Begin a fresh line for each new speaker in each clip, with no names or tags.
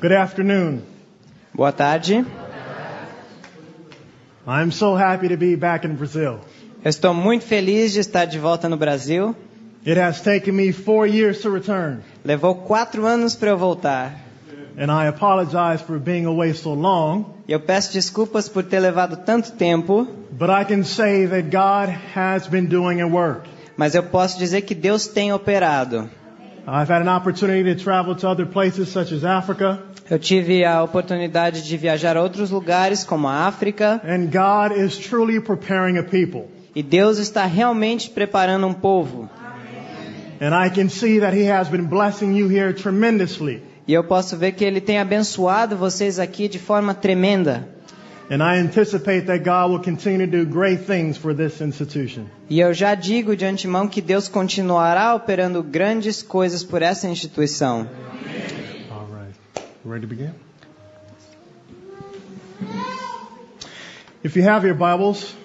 Good afternoon.
Boa tarde.
I'm so happy to be back in Brazil.
Eu estou muito feliz de estar de volta no Brasil.
It has taken me 4 years to return.
Levou 4 anos para eu voltar.
And I apologize for being away so long.
Eu peço desculpas por ter levado tanto tempo.
But I can say that God has been doing a work.
Mas eu posso dizer que Deus tem operado.
I've had an opportunity to travel to other places such as Africa.
Eu tive a oportunidade de viajar a outros lugares como a África.
And God is truly preparing a people.
E Deus está realmente preparando um povo.
And I can see that He has been blessing you here tremendously.
E eu posso ver que Ele tem abençoado vocês aqui de forma tremenda.
And I anticipate that God will continue to do great things for this institution.
E eu já digo de antemão que Deus continuará operando grandes coisas por essa instituição.
All right. Ready to begin? If you have your Bibles,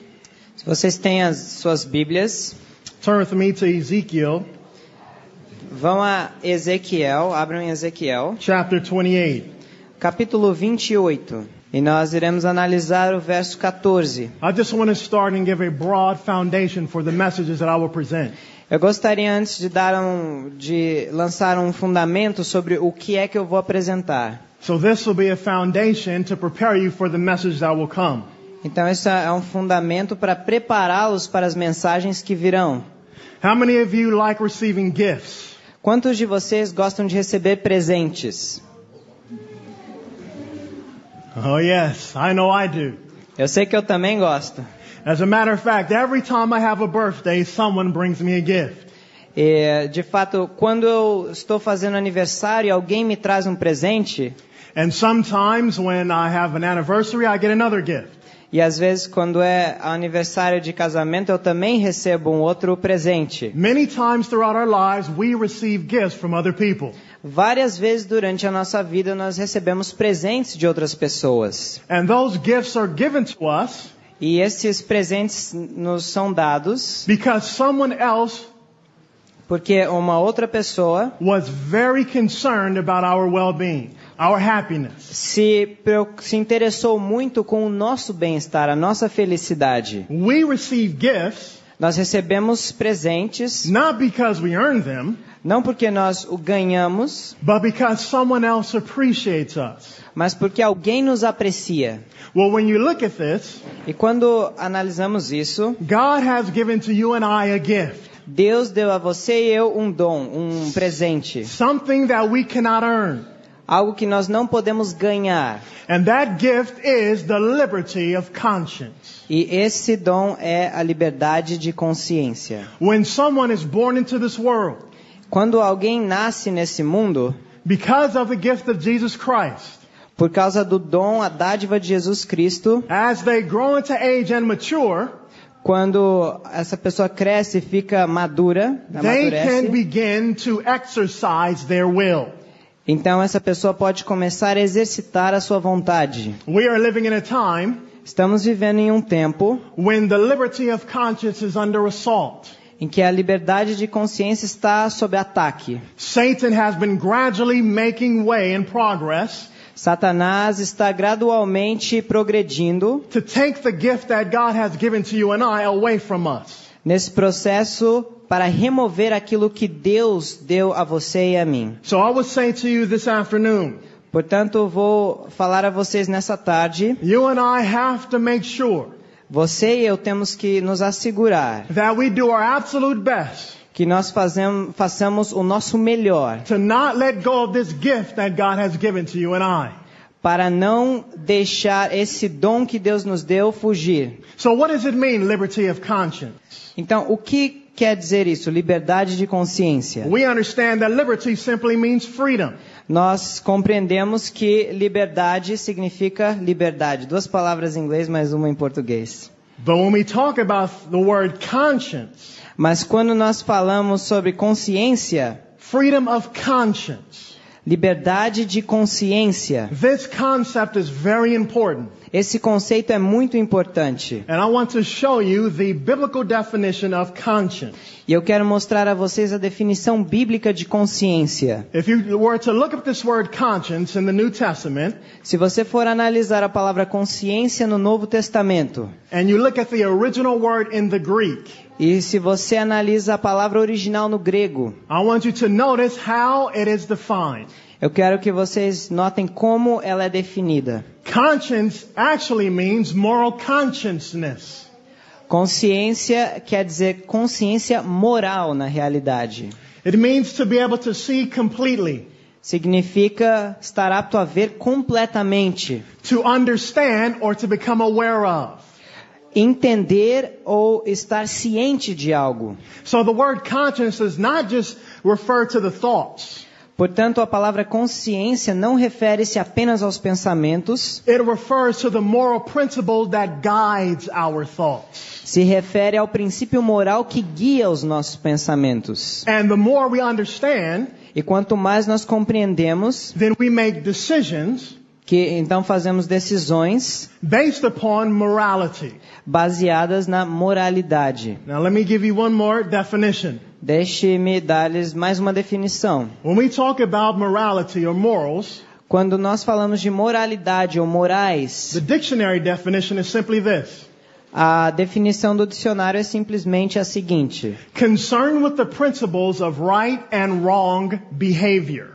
Se vocês têm as suas Bíblias,
turn with me to Ezekiel,
vão a Ezequiel, abram em Ezequiel,
chapter 28.
capítulo 28. E nós iremos analisar o verso 14.
I just want to start and give a broad foundation for the messages that I will present.
Eu gostaria antes de lançar um fundamento sobre o que é que eu vou apresentar.
So this will be a foundation to prepare you for the message that will come.
Então isso é um fundamento para prepará-los para as mensagens que virão.
How many of you like receiving gifts?
Quantos de vocês gostam de receber presentes?
Oh yes, I know I do.
Eu sei que eu também gosto.
As a matter of fact, every time I have a birthday, someone brings me a gift.
E, de fato, quando eu estou fazendo aniversário e alguém me traz um presente,
And sometimes when I have an anniversary, I get another gift.
e às vezes quando é aniversário de casamento, eu também recebo um outro presente.
Many times throughout our lives, we receive gifts from other people.
Várias vezes durante a nossa vida nós recebemos presentes de outras pessoas.
And those gifts are given to us
E esses presentes nos são dados
because someone else
porque uma outra pessoa
was very concerned about our well-being, our happiness.
se interessou muito com o nosso bem-estar, a nossa felicidade.
We receive gifts
Nós recebemos presentes
not because we earned them,
não porque nós o ganhamos,
but because someone else appreciates us.
mas porque alguém nos aprecia.
Well, when you look at this,
E quando analisamos isso,
God has given to you and I a gift,
Deus deu a você e eu um dom, um presente.
something that we cannot earn.
Algo que nós não podemos ganhar.
And that gift is the liberty of conscience.
E esse dom é a liberdade de consciência.
When someone is born into this world,
Quando alguém nasce nesse mundo,
because of the gift of Jesus Christ,
por causa do dom, a dádiva de Jesus Cristo,
as they grow into age and mature,
quando essa pessoa cresce e fica madura,
they can
amadurece,
begin to exercise their will.
então essa pessoa pode começar a exercitar a sua vontade.
We are living in a time
Estamos vivendo em um tempo
when the liberty of conscience is under assault.
em que a liberdade de consciência está sob ataque.
Satan has been gradually making way and progress
Satanás está gradualmente progredindo
to take the gift that God has given to you and I away from us.
nesse processo para remover aquilo que Deus deu a você e a mim.
So I would say to you this afternoon,
Portanto, vou falar a vocês nessa tarde,
you and I have to make sure
você e eu temos que nos assegurar
that we do our absolute best
que nós façamos o nosso melhor
to not let go of this gift that God has given to you and I.
para não deixar esse dom que Deus nos deu fugir.
So what does it mean, liberty of conscience?
Então, o que quer dizer isso? Liberdade de consciência.
We understand that liberty simply means freedom.
Nós compreendemos que liberdade significa liberdade. 2 palavras em inglês, mais uma em português.
But when we talk about the word conscience,
Mas quando nós falamos sobre consciência,
freedom of conscience,
liberdade de consciência,
this concept is very important.
Esse conceito é muito importante.
And I want to show you the biblical definition of conscience.
E eu quero mostrar a vocês a definição bíblica de consciência.
If you were to look up this word conscience in the New Testament,
Se você for analisar a palavra consciência no Novo Testamento,
and you look at the original word in the Greek,
e se você analisa a palavra original no grego,
I want you to notice how it is defined.
eu quero que vocês notem como ela é definida.
Conscience actually means moral consciousness.
Consciência quer dizer consciência moral na realidade.
It means to be able to see completely,
Significa estar apto a ver completamente,
to understand or to become aware of.
entender ou estar ciente de algo.
So the word conscience does not just refer to the thoughts.
Portanto, a palavra consciência não refere-se apenas aos pensamentos,
It refers to the moral principle that guides our thoughts.
se refere ao princípio moral que guia os nossos pensamentos.
And the more we understand,
E quanto mais nós compreendemos,
then we make decisions
que então fazemos decisões
based upon morality.
baseadas na moralidade.
Now let me give you one more definition.
Deixe-me dar-lhes mais uma definição.
When we talk about morality or morals,
Quando nós falamos de moralidade ou morais,
the dictionary definition is simply this:
a definição do dicionário é simplesmente a seguinte:
concerned with the principles of right and wrong behavior.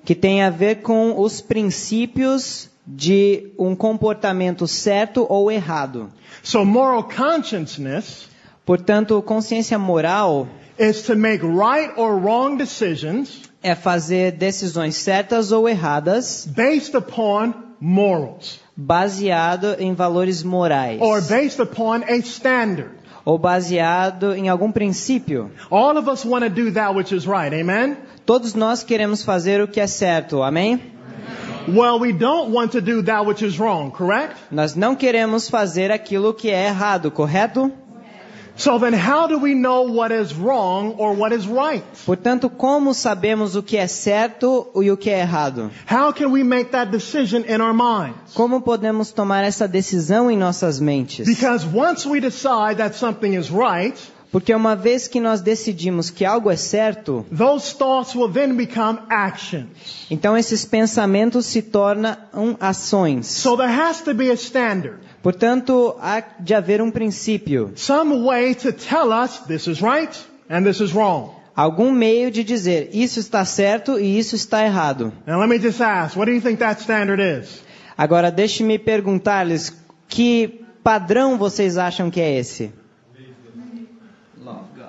que tem a ver com os princípios de um comportamento certo ou errado.
So moral consciousness
Portanto, consciência moral
is to make right or wrong decisions
é fazer decisões certas ou erradas
based upon morals
baseado em valores morais
or based upon a standard.
ou baseado em algum princípio.
All of us want to do that which is right. Amen?
Todos nós queremos fazer o que é certo, amém?
Well, we don't want to do that which is wrong, correct?
Nós não queremos fazer aquilo que é errado, correto?
So then how do we know what is wrong or what is right?
Portanto, como sabemos o que é certo e o que é errado?
How can we make that decision in our minds?
Como podemos tomar essa decisão em nossas mentes?
Because once we decide that something is right,
Porque uma vez que nós decidimos que algo é certo,
those thoughts will then become actions.
então esses pensamentos se tornam ações.
So there has to be a standard,
Portanto, há de haver um princípio,
some way to tell us this is right and this is wrong.
algum meio de dizer isso está certo e isso está errado.
Now let me just ask, what do you think that standard is?
Agora, deixe-me perguntar-lhes que padrão vocês acham que é esse?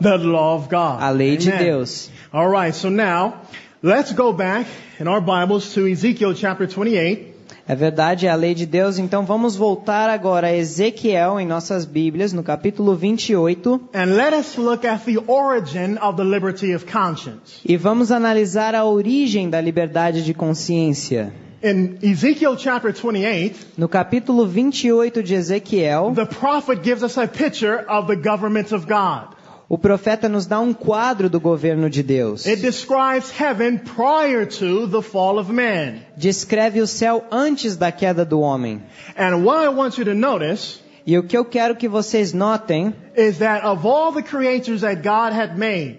The law of God.
A lei de
Amen.
Deus.
All right, so now let's go back in our Bibles to Ezekiel chapter 28.
É verdade, é a lei de Deus. Então vamos voltar agora a Ezequiel em nossas Bíblias, no capítulo 28.
And let us look at the origin of the liberty of conscience.
E vamos analisar a origem da liberdade de consciência.
In Ezekiel chapter 28,
No capítulo 28 de Ezequiel,
the prophet gives us a picture of the government of God.
o profeta nos dá um quadro do governo de Deus.
It describes heaven prior to the fall of man.
Descreve o céu antes da queda do homem.
And what I want you to notice
E o que eu quero que vocês notem
is that of all the creatures that God had made,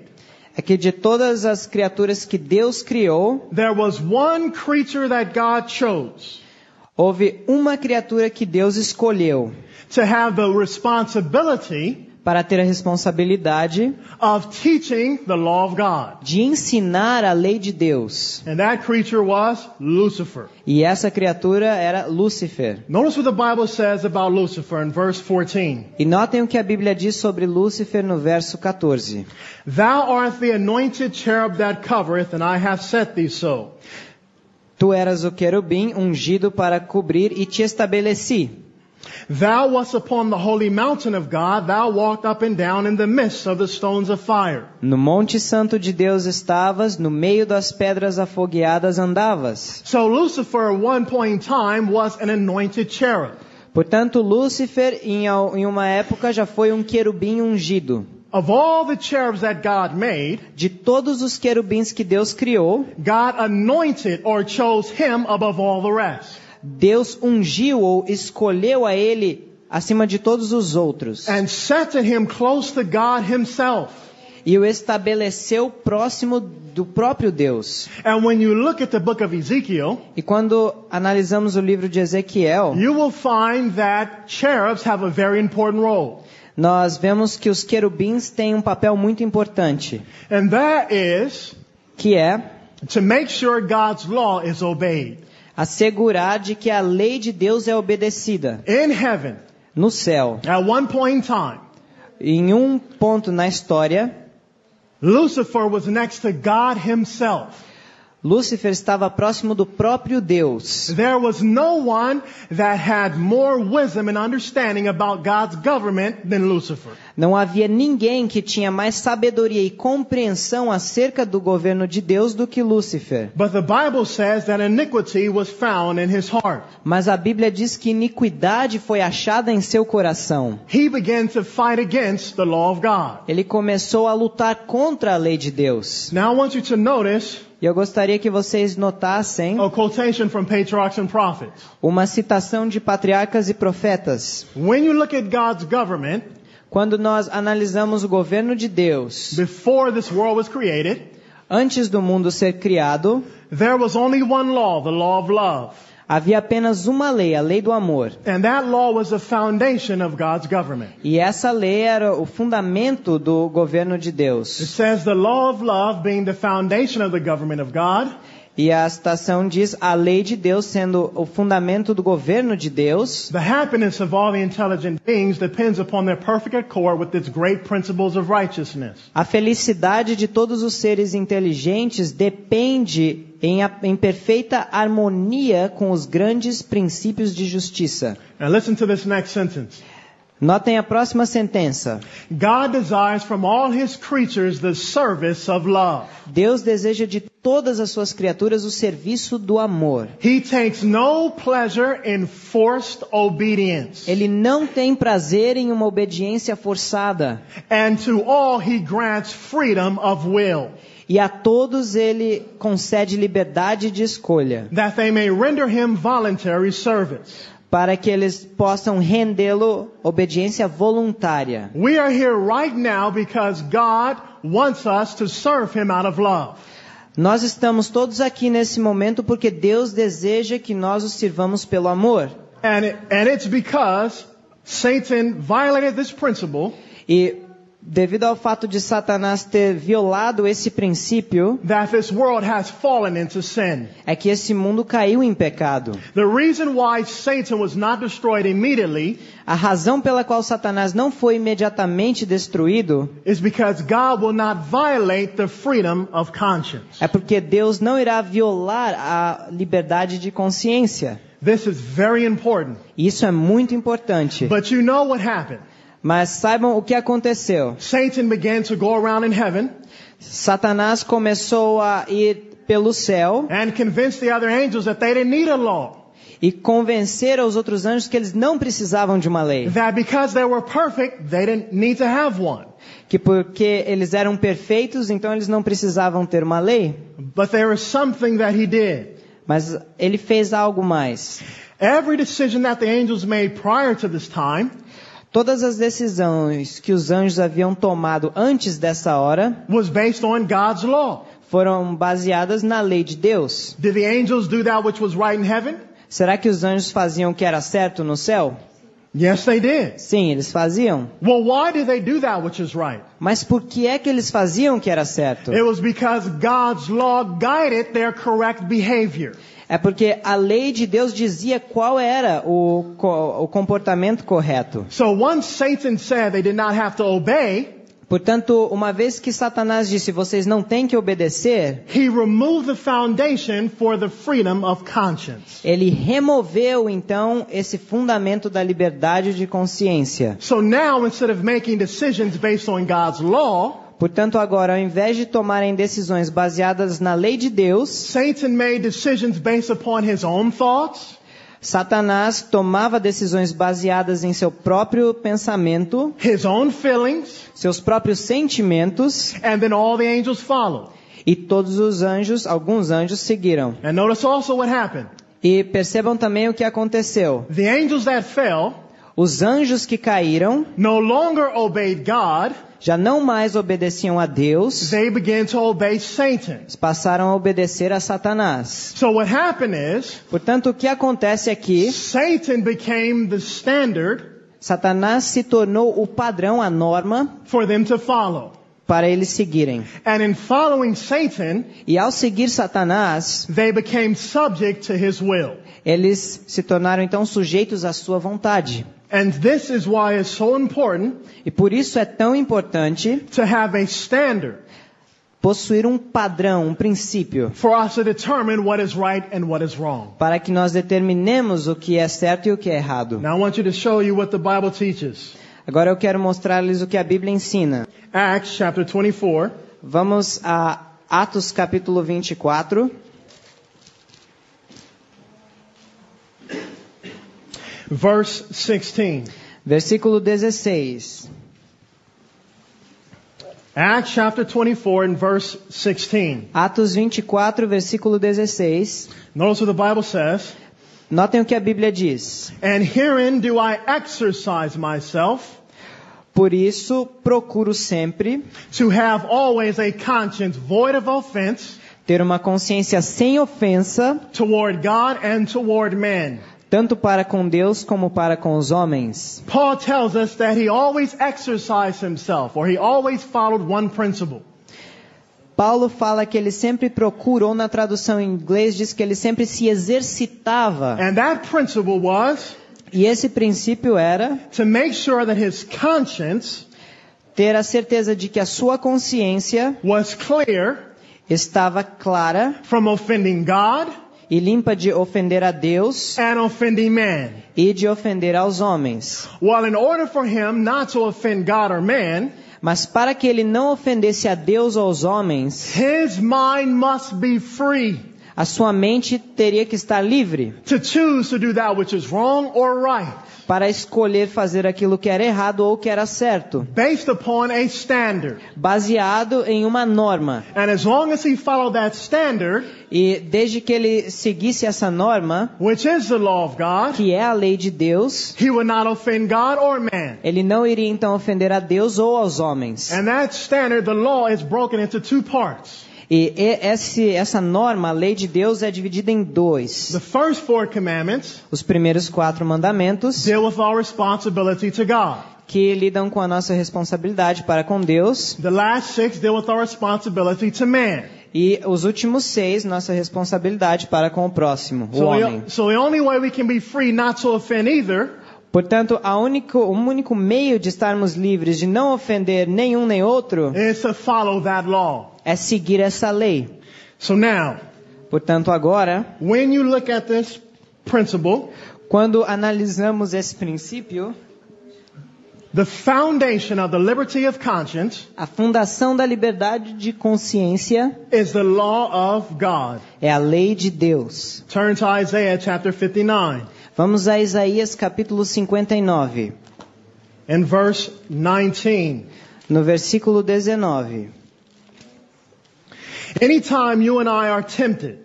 é que de todas as criaturas que Deus criou,
there was one creature that God chose
houve uma criatura que Deus escolheu
to have the responsibility
para ter a responsabilidade
of teaching the law of God.
de ensinar a lei de Deus.
And that creature was Lucifer.
E essa criatura era Lúcifer.
Notice what the Bible says about Lucifer in verse 14.
E notem o que a Bíblia diz sobre Lúcifer no verso 14.
Thou art the anointed cherub that covereth, and I have set thee so.
Tu eras o querubim ungido para cobrir e te estabeleci.
Thou wast upon the holy mountain of God, thou walked up and down in the midst of the stones of fire.
No monte santo de Deus estavas, no meio das pedras afogueadas andavas.
So Lucifer at one point in time was an anointed cherub.
Portanto, Lúcifer em uma época já foi um querubim ungido.
Of all the cherubs that God made,
De todos os querubins que Deus criou,
God anointed or chose him above all the rest.
Deus ungiu ou escolheu a ele acima de todos os outros.
and set him close to God himself.
E o estabeleceu próximo do próprio Deus.
And when you look at the book of Ezekiel,
E quando analisamos o livro de Ezequiel,
you will find that cherubs have a very important role.
nós vemos que os querubins têm um papel muito importante,
And that is
que é
to make sure God's law is obeyed.
assegurar de que a lei de Deus é obedecida
In heaven,
no céu.
at one point in time,
Em um ponto na história,
Lucifer was next to God himself.
Lúcifer estava próximo do próprio Deus.
There was no one that had more wisdom and understanding about God's government than Lucifer.
Não havia ninguém que tinha mais sabedoria e compreensão acerca do governo de Deus do que Lúcifer.
But the Bible says that iniquity was found in his heart.
Mas a Bíblia diz que iniquidade foi achada em seu coração.
He began to fight against the law of God.
Ele começou a lutar contra a lei de Deus.
Now I want you to notice
E eu gostaria que vocês notassem
a quotation from patriarchs and prophets.
uma citação de patriarcas e profetas.
When you look at God's government,
Quando nós analisamos o governo de Deus,
before this world was created,
antes do mundo ser criado,
there was only one law, the law of love.
havia apenas uma lei, a lei do amor.
And that law was the foundation of God's government.
E essa lei era o fundamento do governo de
It
Deus.
says the law of love being the foundation of the government of God,
E a citação diz a lei de Deus sendo o fundamento do governo de Deus.
the happiness of all the intelligent beings depends upon their perfect accord with its great principles of righteousness.
A felicidade de todos os seres inteligentes depende em perfeita harmonia com os grandes princípios de justiça.
Now listen to this next sentence.
Notem a próxima sentença.
God desires from all his creatures the service of love.
Deus deseja de todas as suas criaturas o serviço do amor.
He takes no pleasure in forced obedience.
Ele não tem prazer em uma obediência forçada.
And to all he grants freedom of will,
E a todos ele concede liberdade de escolha,
that they may render him voluntary service.
para que eles possam rendê-lo obediência voluntária.
We are here right now because God wants us to serve him out of love.
Nós estamos todos aqui nesse momento porque Deus deseja que nós o sirvamos pelo amor.
And it's because Satan violated this principle
E devido ao fato de Satanás ter violado esse princípio,
that this world has fallen into sin.
é que esse mundo caiu em pecado.
The reason why Satan was not destroyed immediately
A razão pela qual Satanás não foi imediatamente destruído
is because God will not violate the freedom of conscience.
é porque Deus não irá violar a liberdade de consciência.
This is very important.
Isso é muito importante.
But you know what happened?
Mas saibam o que aconteceu.
Satan began to go around in heaven
Satanás começou a ir pelo céu
and convince the other angels that they didn't need a law.
e convencer aos outros anjos que eles não precisavam de uma lei.
That because they were perfect, they didn't need to have one.
Que porque eles eram perfeitos, então eles não precisavam ter uma lei.
But there is something that he did.
Mas ele fez algo mais.
Every decision that the angels made prior to this time
Todas as decisões que os anjos haviam tomado antes dessa hora
was based on God's law.
foram baseadas na lei de Deus.
Did the angels do that which was right in heaven?
Será que os anjos faziam o que era certo no céu?
Yes, they did.
Sim, eles faziam.
Well, why did they do that which is right?
Mas por que é que eles faziam o que era certo?
It was because God's law guided their correct behavior.
É porque a lei de Deus dizia qual era o comportamento correto.
So once Satan said they did not have to obey,
Portanto, uma vez que Satanás disse, vocês não têm que obedecer,
he removed the foundation for the freedom of conscience.
ele removeu, então, esse fundamento da liberdade de consciência.
So now, instead of making decisions based on God's law,
Portanto, agora, ao invés de tomarem decisões baseadas na lei de Deus,
Satan made decisions based upon his own thoughts,
Satanás tomava decisões baseadas em seu próprio pensamento,
his own feelings,
seus próprios sentimentos,
and then all the angels followed.
e todos os anjos, alguns anjos seguiram.
And notice also what happened.
E percebam também o que aconteceu.
The angels that fell
Os anjos que caíram
no longer obeyed God,
já não mais obedeciam a Deus,
they began to obey Satan.
passaram a obedecer a Satanás.
So what happened is,
Portanto, o que acontece aqui?
Satan became the standard
Satanás se tornou o padrão, a norma,
for them to follow.
para eles seguirem.
And in following Satan,
E ao seguir Satanás,
they became subject to his will.
eles se tornaram então sujeitos à sua vontade.
And this is why it's so important
E por isso é tão importante
to have a standard
possuir um padrão, um princípio,
for us to determine what is right and what is wrong.
para que nós determinemos o que é certo e o que é errado.
Now I want you to show you what the Bible teaches.
Agora eu quero mostrar-lhes o que a Bíblia ensina.
Acts chapter 24,
Vamos a Atos capítulo 24.
verse 16.
Versículo 16.
Acts chapter 24 and verse 16.
Atos 24, versículo 16.
Notice what the Bible says.
Notem o que a Bíblia diz.
And herein do I exercise myself
Por isso, procuro sempre
to have always a conscience void of offense
ter uma consciência sem ofensa,
toward God and toward men.
tanto para com Deus como para com os homens.
Paul tells us that he always exercised himself, or he always followed one principle.
Paulo fala que ele sempre procura, ou na tradução em inglês diz que ele sempre se exercitava.
And that principle was
E esse princípio era
to make sure that his conscience
ter a certeza de que a sua consciência
was clear
estava clara
from offending God
e limpa de ofender a Deus
and offending man.
e de ofender aos homens.
Well, in order for him not to offend God or man,
Mas para que ele não ofendesse a Deus ou aos homens,
his mind must be free
a sua mente teria que estar livre
to choose to do that which is wrong or right,
para escolher fazer aquilo que era errado ou que era certo,
based upon a standard.
baseado em uma norma.
And as long as he followed that standard,
E desde que ele seguisse essa norma,
which is the law of God,
que é a lei de Deus,
he would not offend God or man.
ele não iria então ofender a Deus ou aos homens.
And that standard, the law, is broken into two parts.
E essa norma, a lei de Deus, é dividida em dois.
The first 4 commandments
Os primeiros 4 mandamentos,
deal with our responsibility to God.
que lidam com a nossa responsabilidade para com Deus.
The last 6 deal with our responsibility to man.
E os últimos 6, nossa responsabilidade para com o próximo, o homem.
So the only way we can be free not to offend either
Portanto, o único meio de estarmos livres de não ofender nenhum nem outro
is to follow that law.
é seguir essa lei.
So now,
Portanto, agora,
when you look at this principle,
quando analisamos esse princípio,
the foundation of the liberty of conscience
a fundação da liberdade de consciência
is the law of God.
é a lei de Deus.
Turn to Isaiah chapter 59
Vamos a Isaías capítulo 59,
and verse 19.
no versículo 19.
Anytime you and I are tempted,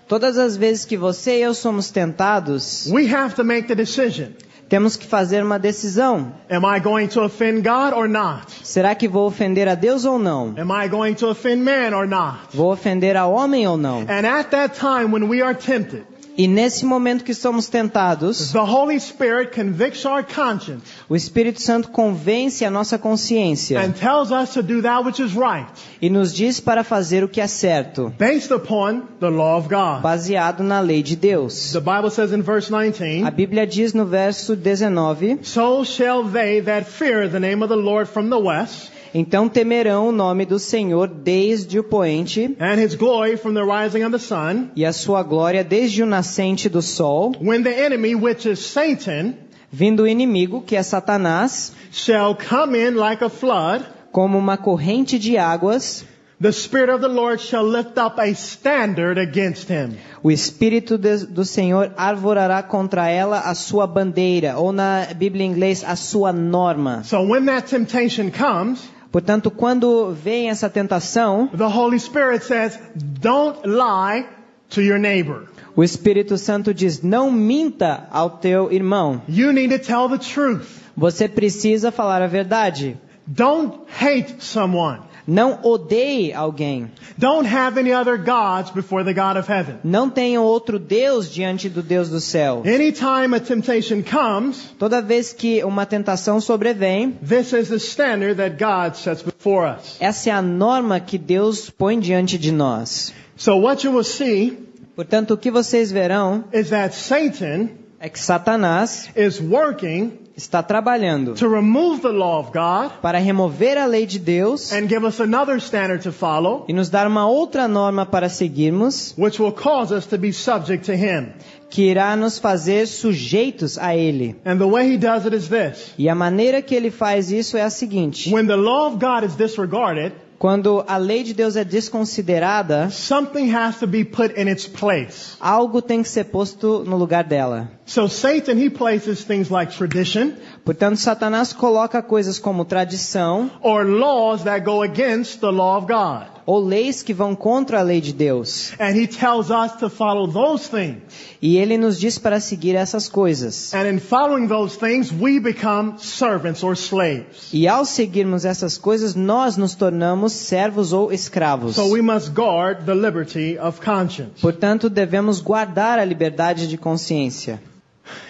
Todas as vezes que você e eu somos tentados,
we have to make the decision.
temos que fazer uma decisão.
Am I going to offend God or not?
Será que vou ofender a Deus ou não?
Am I going to offend man or not?
Vou ofender ao homem ou não?
And at that time when we are tempted,
E nesse momento que somos tentados,
the Holy Spirit convicts our conscience
o Espírito Santo convence a nossa consciência
and tells us to do that which is right,
e nos diz para fazer o que é certo,
based upon the law of God.
baseado na lei de Deus.
The Bible says in verse 19,
A Bíblia diz no verso 19,
so shall they that fear the name of the Lord from the west,
então temerão o nome do Senhor desde o poente
and his glory from the rising of the sun,
e a sua glória desde o nascente do sol,
when the enemy, which is Satan,
vindo o inimigo, que é Satanás,
shall come in like a flood,
como uma corrente de águas,
the Spirit of the Lord shall lift up a standard against him.
o Espírito do Senhor arvorará contra ela a sua bandeira, ou na Bíblia em inglês, a sua norma.
So when that temptation comes,
Portanto, quando vem essa tentação,
the Holy Spirit says, don't lie to your neighbor.
O Espírito Santo diz: não minta ao teu irmão.
You need to tell the truth.
Você precisa falar a verdade.
Don't hate someone.
Não odeie alguém.
Don't have any other gods before the God of heaven.
Não tenha outro Deus diante do Deus do céu.
Anytime a temptation comes,
Toda vez que uma tentação sobrevém,
this is the standard that God sets before us.
essa é a norma que Deus põe diante de nós.
So what you will see
Portanto, o que vocês verão
is that Satan
é que Satanás
is working
está trabalhando
to remove the law of God
para remover a lei de Deus
and give us another standard to follow,
e nos dar uma outra norma para seguirmos,
which will cause us to be subject to him.
que irá nos fazer sujeitos a Ele.
And the way he does it is this.
E a maneira que Ele faz isso é a seguinte:
When the law of God is disregarded,
quando a lei de Deus é desconsiderada,
something has to be put in its place.
algo tem que ser posto no lugar dela.
So Satan, he places things like tradition
Portanto, Satanás coloca coisas como tradição
or laws that go against the law of God.
ou leis que vão contra a lei de Deus.
And he tells us to follow those things.
E Ele nos diz para seguir essas coisas.
And in following those things, we become servants or slaves.
E ao seguirmos essas coisas, nós nos tornamos servos ou escravos.
So we must guard the liberty of conscience.
Portanto, devemos guardar a liberdade de consciência.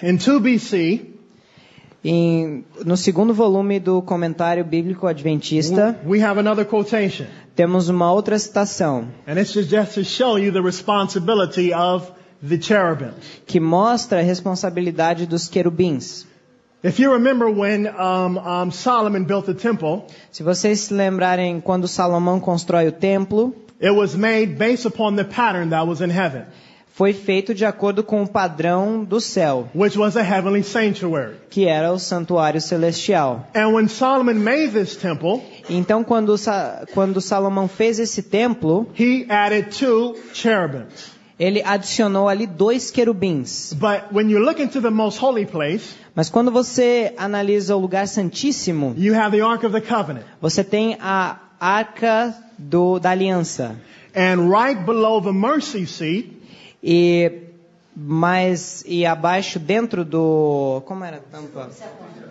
In 2 BC,
No segundo volume do Comentário Bíblico Adventista,
we have another quotation.
temos uma outra citação
And this is just to show you the responsibility of the cherubims.
que mostra a responsabilidade dos querubins.
If you remember when Solomon built the temple,
Se vocês se lembrarem quando Salomão constrói o templo,
it was made based upon the pattern that was in heaven,
foi feito de acordo com o padrão do céu,
which was a heavenly sanctuary.
que era o santuário celestial.
And when Solomon made this temple,
Então, quando Salomão fez esse templo,
he added 2 cherubims.
ele adicionou ali 2 querubins.
But when you look into the most holy place,
Mas quando você analisa o lugar santíssimo,
you have the Ark of the Covenant.
você tem a arca da aliança.
And right below the mercy seat,
E abaixo, dentro do... Como era a tampa?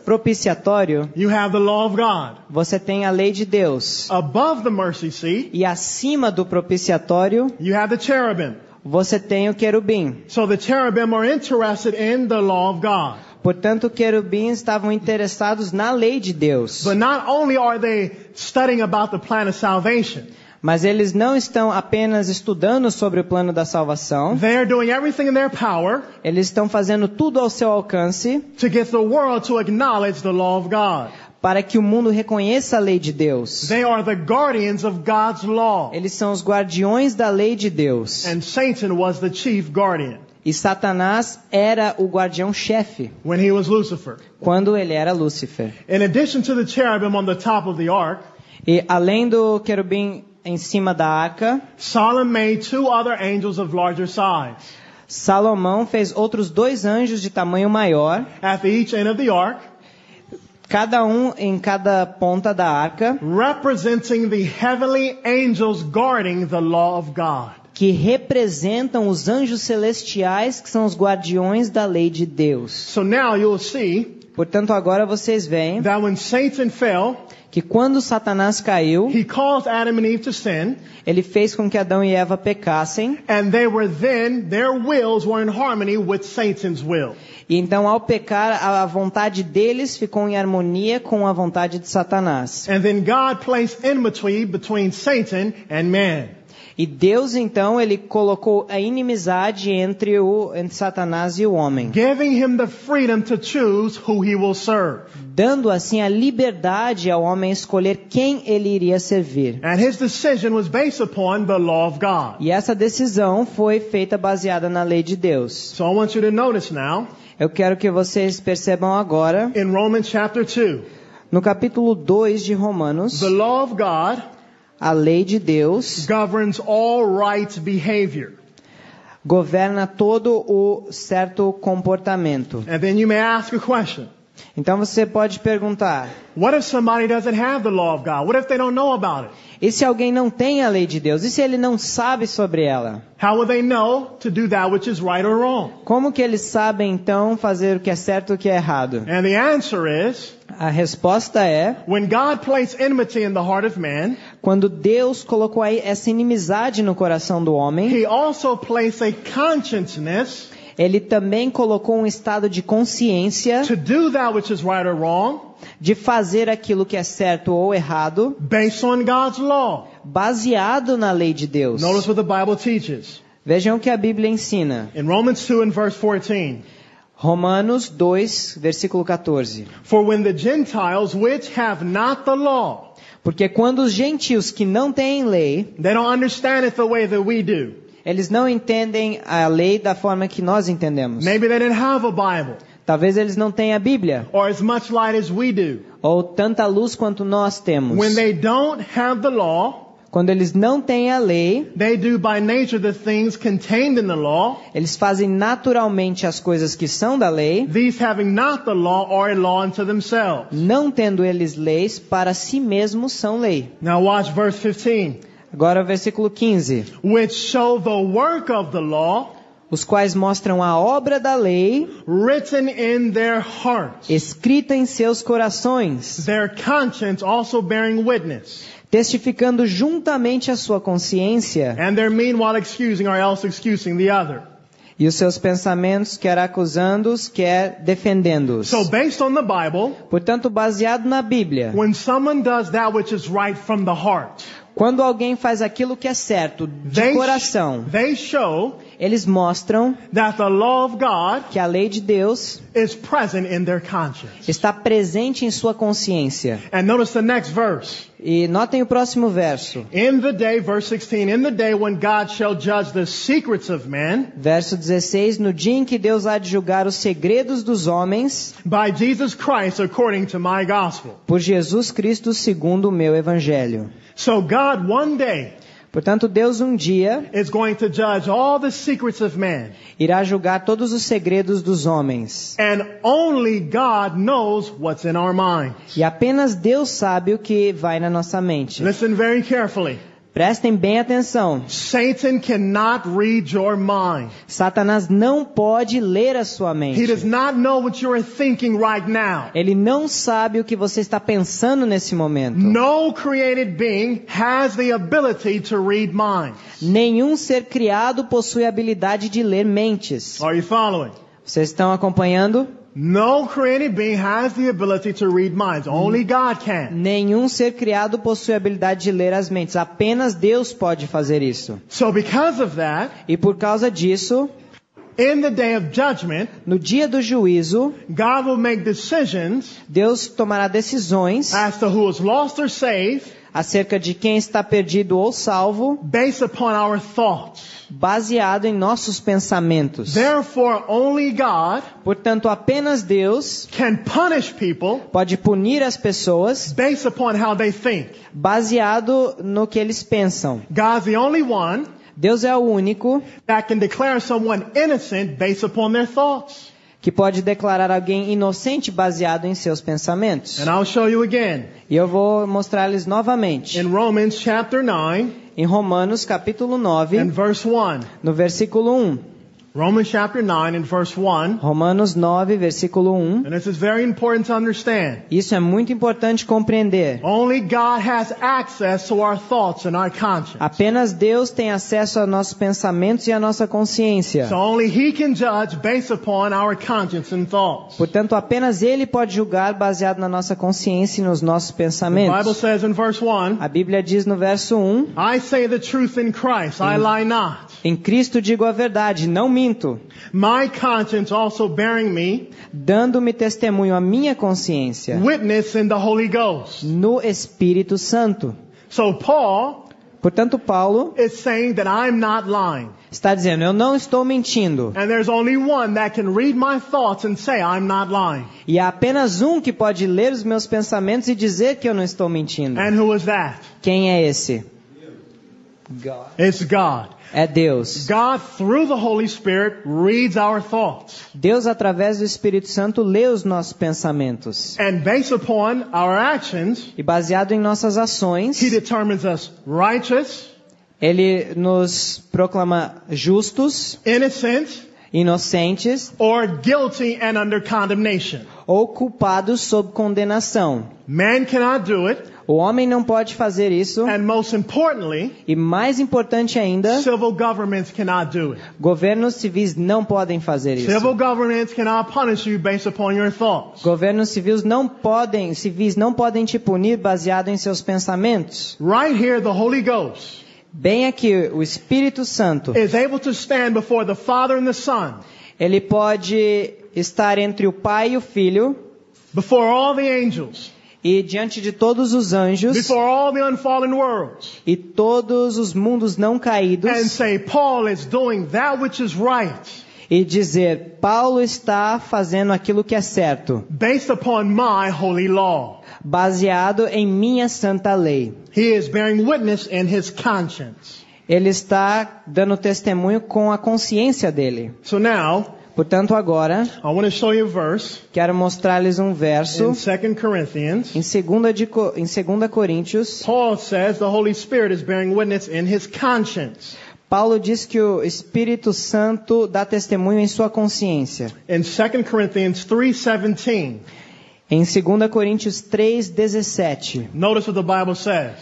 Propiciatório,
you have the law of God.
você tem a lei de Deus.
Above the mercy seat,
E acima do propiciatório,
you have the cherubim.
você tem o querubim.
So the cherubim are interested in the law of God.
Portanto, querubins estavam interessados na lei de Deus.
But not only are they studying about the plan of salvation,
Mas eles não estão apenas estudando sobre o plano da salvação.
they are doing everything in their power
Eles estão fazendo tudo ao seu alcance
to get the world to acknowledge the law of God.
para que o mundo reconheça a lei de Deus.
They are the guardians of God's law.
Eles são os guardiões da lei de Deus.
And Satan was the chief guardian
E Satanás era o guardião-chefe
when he was Lucifer.
quando ele era Lúcifer.
In addition to the cherubim on the top of the ark,
E além do querubim em cima da arca,
Solomon made 2 other angels of larger size.
Salomão fez outros 2 anjos de tamanho maior,
At each end of the ark,
cada um em cada ponta da arca,
representing the heavenly angels guarding the law of God.
que representam os anjos celestiais, que são os guardiões da lei de Deus.
So now you'll see
Portanto, agora vocês veem
that when Satan fell,
que quando Satanás caiu,
he caused Adam and Eve to sin,
ele fez com que Adão e Eva pecassem,
and their wills were in harmony with Satan's will.
e então ao pecar, a vontade deles ficou em harmonia com a vontade de Satanás.
And then God placed enmity between Satan and man.
E Deus, então, ele colocou a inimizade entre Satanás e o homem,
Giving him the freedom to choose who he will serve.
dando assim a liberdade ao homem escolher quem ele iria servir.
And his decision was based upon the law of God.
E essa decisão foi feita baseada na lei de Deus.
So I want you to notice now,
Eu quero que vocês percebam agora,
in Romans chapter 2,
no capítulo 2 de Romanos,
the law of God
a lei de Deus
governs all right behavior.
governa todo o certo comportamento.
And then you may ask a question.
Então você pode perguntar,
What if somebody doesn't have the law of God? What if they don't know about it?
e se alguém não tem a lei de Deus? E se ele não sabe sobre ela?
How will they know to do that which is right or wrong?
Como que eles sabem então fazer o que é certo e o que é errado?
And the answer is,
A resposta é,
when God placed enmity in the heart of man,
quando Deus colocou aí essa inimizade no coração do homem,
He also placed a consciousness
Ele também colocou um estado de consciência
to do that which is right or wrong,
de fazer aquilo que é certo ou errado,
based on God's law.
baseado na lei de Deus.
Notice what the Bible teaches.
Vejam o que a Bíblia ensina.
In Romans 2 and verse 14,
Romanos 2, versículo 14.
For when the Gentiles which have not the law,
Porque quando os gentios que não têm lei,
they don't understand it the way that we do.
eles não entendem a lei da forma que nós entendemos.
Maybe they didn't have a Bible,
Talvez eles não tenham a Bíblia,
or as much light as we do.
ou tanta luz quanto nós temos.
When they don't have the law,
Quando eles não têm a lei,
they do by nature the things contained in the law.
eles fazem naturalmente as coisas que são da lei,
These having not the law are a law unto themselves.
não tendo eles leis, para si mesmos são lei.
Now watch verse 15.
Agora o versículo 15.
Which show the work of the law
Os quais mostram a obra da lei,
written in their hearts,
escrita em seus corações,
their conscience also bearing witness,
testificando juntamente a sua consciência,
and their meanwhile excusing or else excusing the other.
e os seus pensamentos, quer acusando-os, quer defendendo-os.
So based on the Bible,
Portanto, baseado na Bíblia,
when someone does that which is right from the heart,
quando alguém faz aquilo que é certo de coração,
they show
eles mostram
that the law of God
que a lei de Deus
is present in their conscience.
está presente em sua consciência.
And notice the next verse.
E notem o próximo verso.
In the day, verse 16, in the day when God shall judge the secrets of men,
Verso 16, no dia em que Deus há de julgar os segredos dos homens,
by Jesus Christ according to my gospel.
por Jesus Cristo segundo o meu evangelho.
So God one day
Portanto, Deus um dia
is going to judge all the secrets of man.
irá julgar todos os segredos dos homens.
And only God knows what's in our mind.
E apenas Deus sabe o que vai na nossa mente.
Listen very carefully.
Prestem bem atenção.
Satan cannot read your mind.
Satanás não pode ler a sua
He
mente.
does not know what you are thinking right now.
Ele não sabe o que você está pensando nesse momento.
No created being has the ability to read minds.
Nenhum ser criado possui a habilidade de ler mentes.
Are you following?
Vocês estão acompanhando?
No created being has the ability to read minds. Only God can.
Nenhum ser criado possui a habilidade de ler as mentes. Apenas Deus pode fazer isso.
So because of that,
E por causa disso,
in the day of judgment,
no dia do juízo,
God will make decisions
Deus tomará decisões
as to who is lost or saved
acerca de quem está perdido ou salvo,
based upon our thoughts.
baseado em nossos pensamentos.
Therefore, only God
Portanto, apenas Deus
can punish people
pode punir as pessoas
based upon how they think.
baseado no que eles pensam.
God's the only one
Deus é o único
that can declare someone innocent based upon their thoughts.
que pode declarar alguém inocente baseado em seus pensamentos.
And I'll show you again.
E eu vou mostrar-lhes novamente.
In Romans chapter 9
Em Romanos capítulo 9,
and verse 1.
no versículo 1.
Romans chapter 9 and verse 1.
Romanos 9, versículo 1.
And this is very important to understand.
Isso é muito importante compreender.
Only God has access to our thoughts and our conscience.
Apenas Deus tem acesso a nossos pensamentos e a nossa consciência.
So only He can judge based upon our conscience and thoughts.
Portanto, apenas Ele pode julgar baseado na nossa consciência e nos nossos
The Bible
pensamentos.
says in verse 1,
A Bíblia diz no verso 1,
I say the truth in Christ, I lie not.
em Cristo digo a verdade, não minto,
My conscience also bearing me
dando-me testemunho a minha consciência,
witness in the Holy Ghost.
no Espírito Santo.
So Paul
Portanto, Paulo
is saying that I'm not lying.
está dizendo, eu não estou mentindo.
And there's only one that can read my thoughts and say I'm not lying.
E há apenas um que pode ler os meus pensamentos e dizer que eu não estou mentindo.
And who is that?
Quem é esse?
It's God.
É Deus.
God, through the Holy Spirit, reads our thoughts.
Deus, através do Espírito Santo, lê os nossos pensamentos.
And based upon our actions,
E baseado em nossas ações,
He determines us righteous,
Ele nos proclama justos,
innocent,
inocentes
or guilty and under condemnation.
ou culpados sob condenação.
Man cannot do it,
O homem não pode fazer isso.
and most importantly,
E mais importante ainda,
civil governments cannot do it.
governos civis não podem fazer isso.
Civil governments cannot punish you based upon your thoughts.
Governos civis não podem te punir baseado em seus pensamentos.
Right here, the Holy Ghost
Bem aqui, o Espírito Santo,
is able to stand before the Father and the Son,
ele pode estar entre o Pai e o Filho
before all the angels,
e diante de todos os anjos
before all the unfallen worlds,
e todos os mundos não
and
caídos
say, Paul is doing that which is right,
e dizer, Paulo está fazendo aquilo que é certo,
based upon my holy law.
baseado em minha santa lei.
He is bearing witness in his conscience.
Ele está dando testemunho com a consciência dele.
So now,
Portanto, agora,
I want to show you a verse
quero mostrar-lhes um verso
in 2 Corinthians.
em 2 Coríntios.
Paul says the Holy Spirit is bearing witness in his conscience.
Paulo diz que o Espírito Santo dá testemunho em sua consciência.
In 2 Corinthians 3:17,
Em 2 Coríntios 3:17.
notice what the Bible says.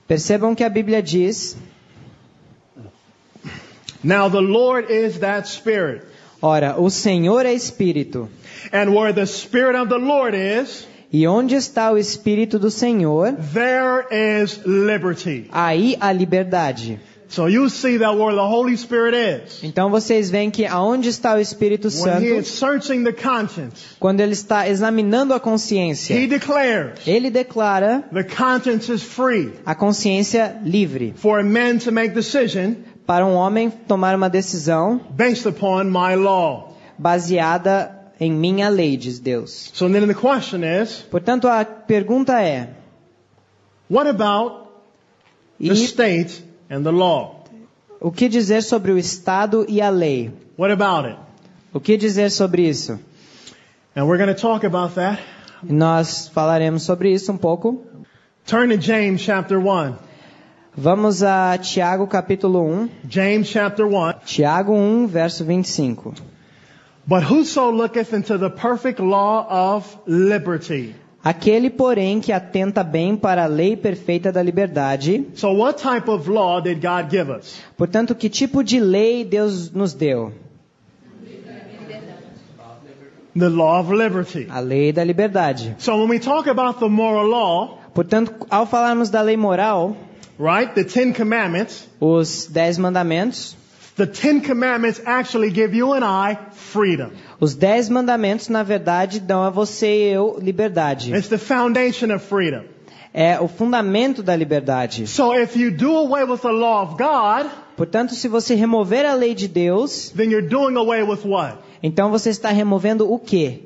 Percebam que a Bíblia diz:
Now the Lord is that Spirit.
Ora, o Senhor é Espírito.
And where the Spirit of the Lord is,
E onde está o Espírito do Senhor,
there is liberty.
aí há liberdade.
So you see that where the Holy Spirit is,
Então vocês veem que aonde está o Espírito
when
Santo,
He is searching the conscience,
quando ele está examinando a consciência,
He declares
ele declara
the conscience is free
a consciência livre
for men to make decision
para um homem tomar uma decisão
based upon my law.
baseada em minha lei, diz Deus.
So then the question is,
Portanto, a pergunta é:
what about the
e
state and the law?
o que dizer sobre o Estado e a lei?
What about it?
O que dizer sobre isso?
And we're going to talk about that.
Nós falaremos sobre isso um pouco.
Turn to James chapter 1.
Vamos a Tiago capítulo 1.
James chapter 1.
Tiago 1, verso 25.
But whoso looketh into the perfect law of liberty.
Aquele, porém, que atenta bem para a lei perfeita da liberdade.
So what type of law did God give us?
Portanto, que tipo de lei Deus nos deu?
The law of liberty.
A lei da liberdade.
So when we talk about the moral law,
Portanto, ao falarmos da lei moral,
right, the 10 commandments,
os 10 mandamentos,
the 10 commandments actually give you and I freedom.
os 10 mandamentos, na verdade, dão a você e eu liberdade.
It's the foundation of freedom.
É o fundamento da liberdade.
So if you do away with the law of God,
Portanto, se você remover a lei de Deus,
then you're doing away with what?
então você está removendo o quê?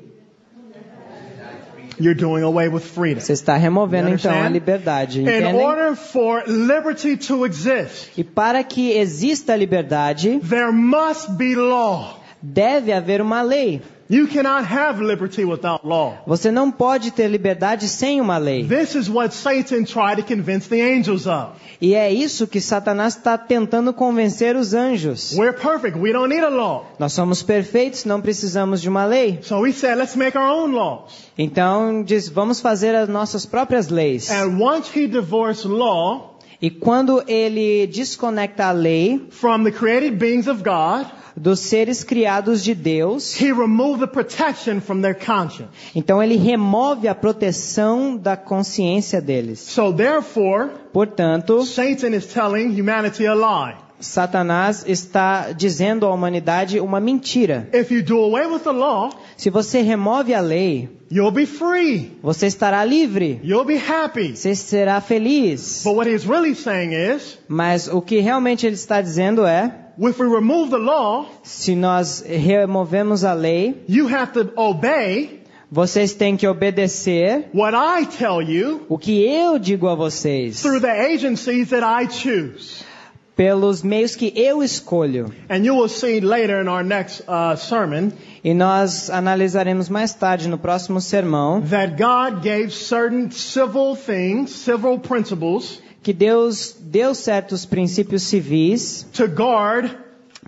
You're doing away with freedom.
Você está removendo
You
então a
understand?
liberdade.
In
Entendem?
order for liberty to exist,
E para que exista a liberdade,
there must be law.
deve haver uma lei.
You cannot have liberty without law.
Você não pode ter liberdade sem uma lei.
This is what Satan tried to convince the angels of.
E é isso que Satanás está tentando convencer os anjos.
We're perfect. We don't need a law.
Nós somos perfeitos, não precisamos de uma lei.
So he said, let's make our own laws.
Então diz, vamos fazer as nossas próprias leis.
And once he divorced law
E quando ele desconecta a lei
from the created beings of God,
dos seres criados de Deus,
he removed the protection from their conscience.
então ele remove a proteção da consciência deles.
So therefore,
Portanto,
Satan is telling humanity a lie.
Satanás está dizendo à humanidade uma mentira.
If you do away with the law,
Se você remove a lei,
you'll be free.
você estará livre.
You'll be happy.
Você será feliz.
But what he's really saying is,
Mas o que realmente ele está dizendo é,
if we remove the law,
se nós removemos a lei,
you have to obey
vocês têm que obedecer
what I tell you
o que eu digo a vocês,
through the agencies that I choose.
pelos meios que eu escolho.
And you will see later in our next sermon
E nós analisaremos mais tarde no próximo sermão
that God gave certain civil things, civil principles,
que Deus deu certos princípios civis
to guard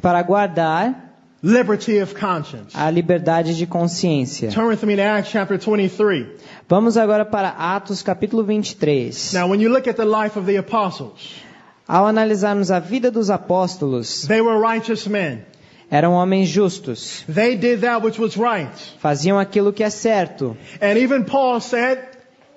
para guardar
liberty of conscience.
a liberdade de consciência.
Turn with me to Acts chapter 23.
Vamos agora para Atos capítulo 23.
Now, when you look at the life of the apostles,
Ao analisarmos a vida dos apóstolos,
they were righteous men.
eram homens justos,
They did that which was right.
faziam aquilo que é certo.
And even Paul said,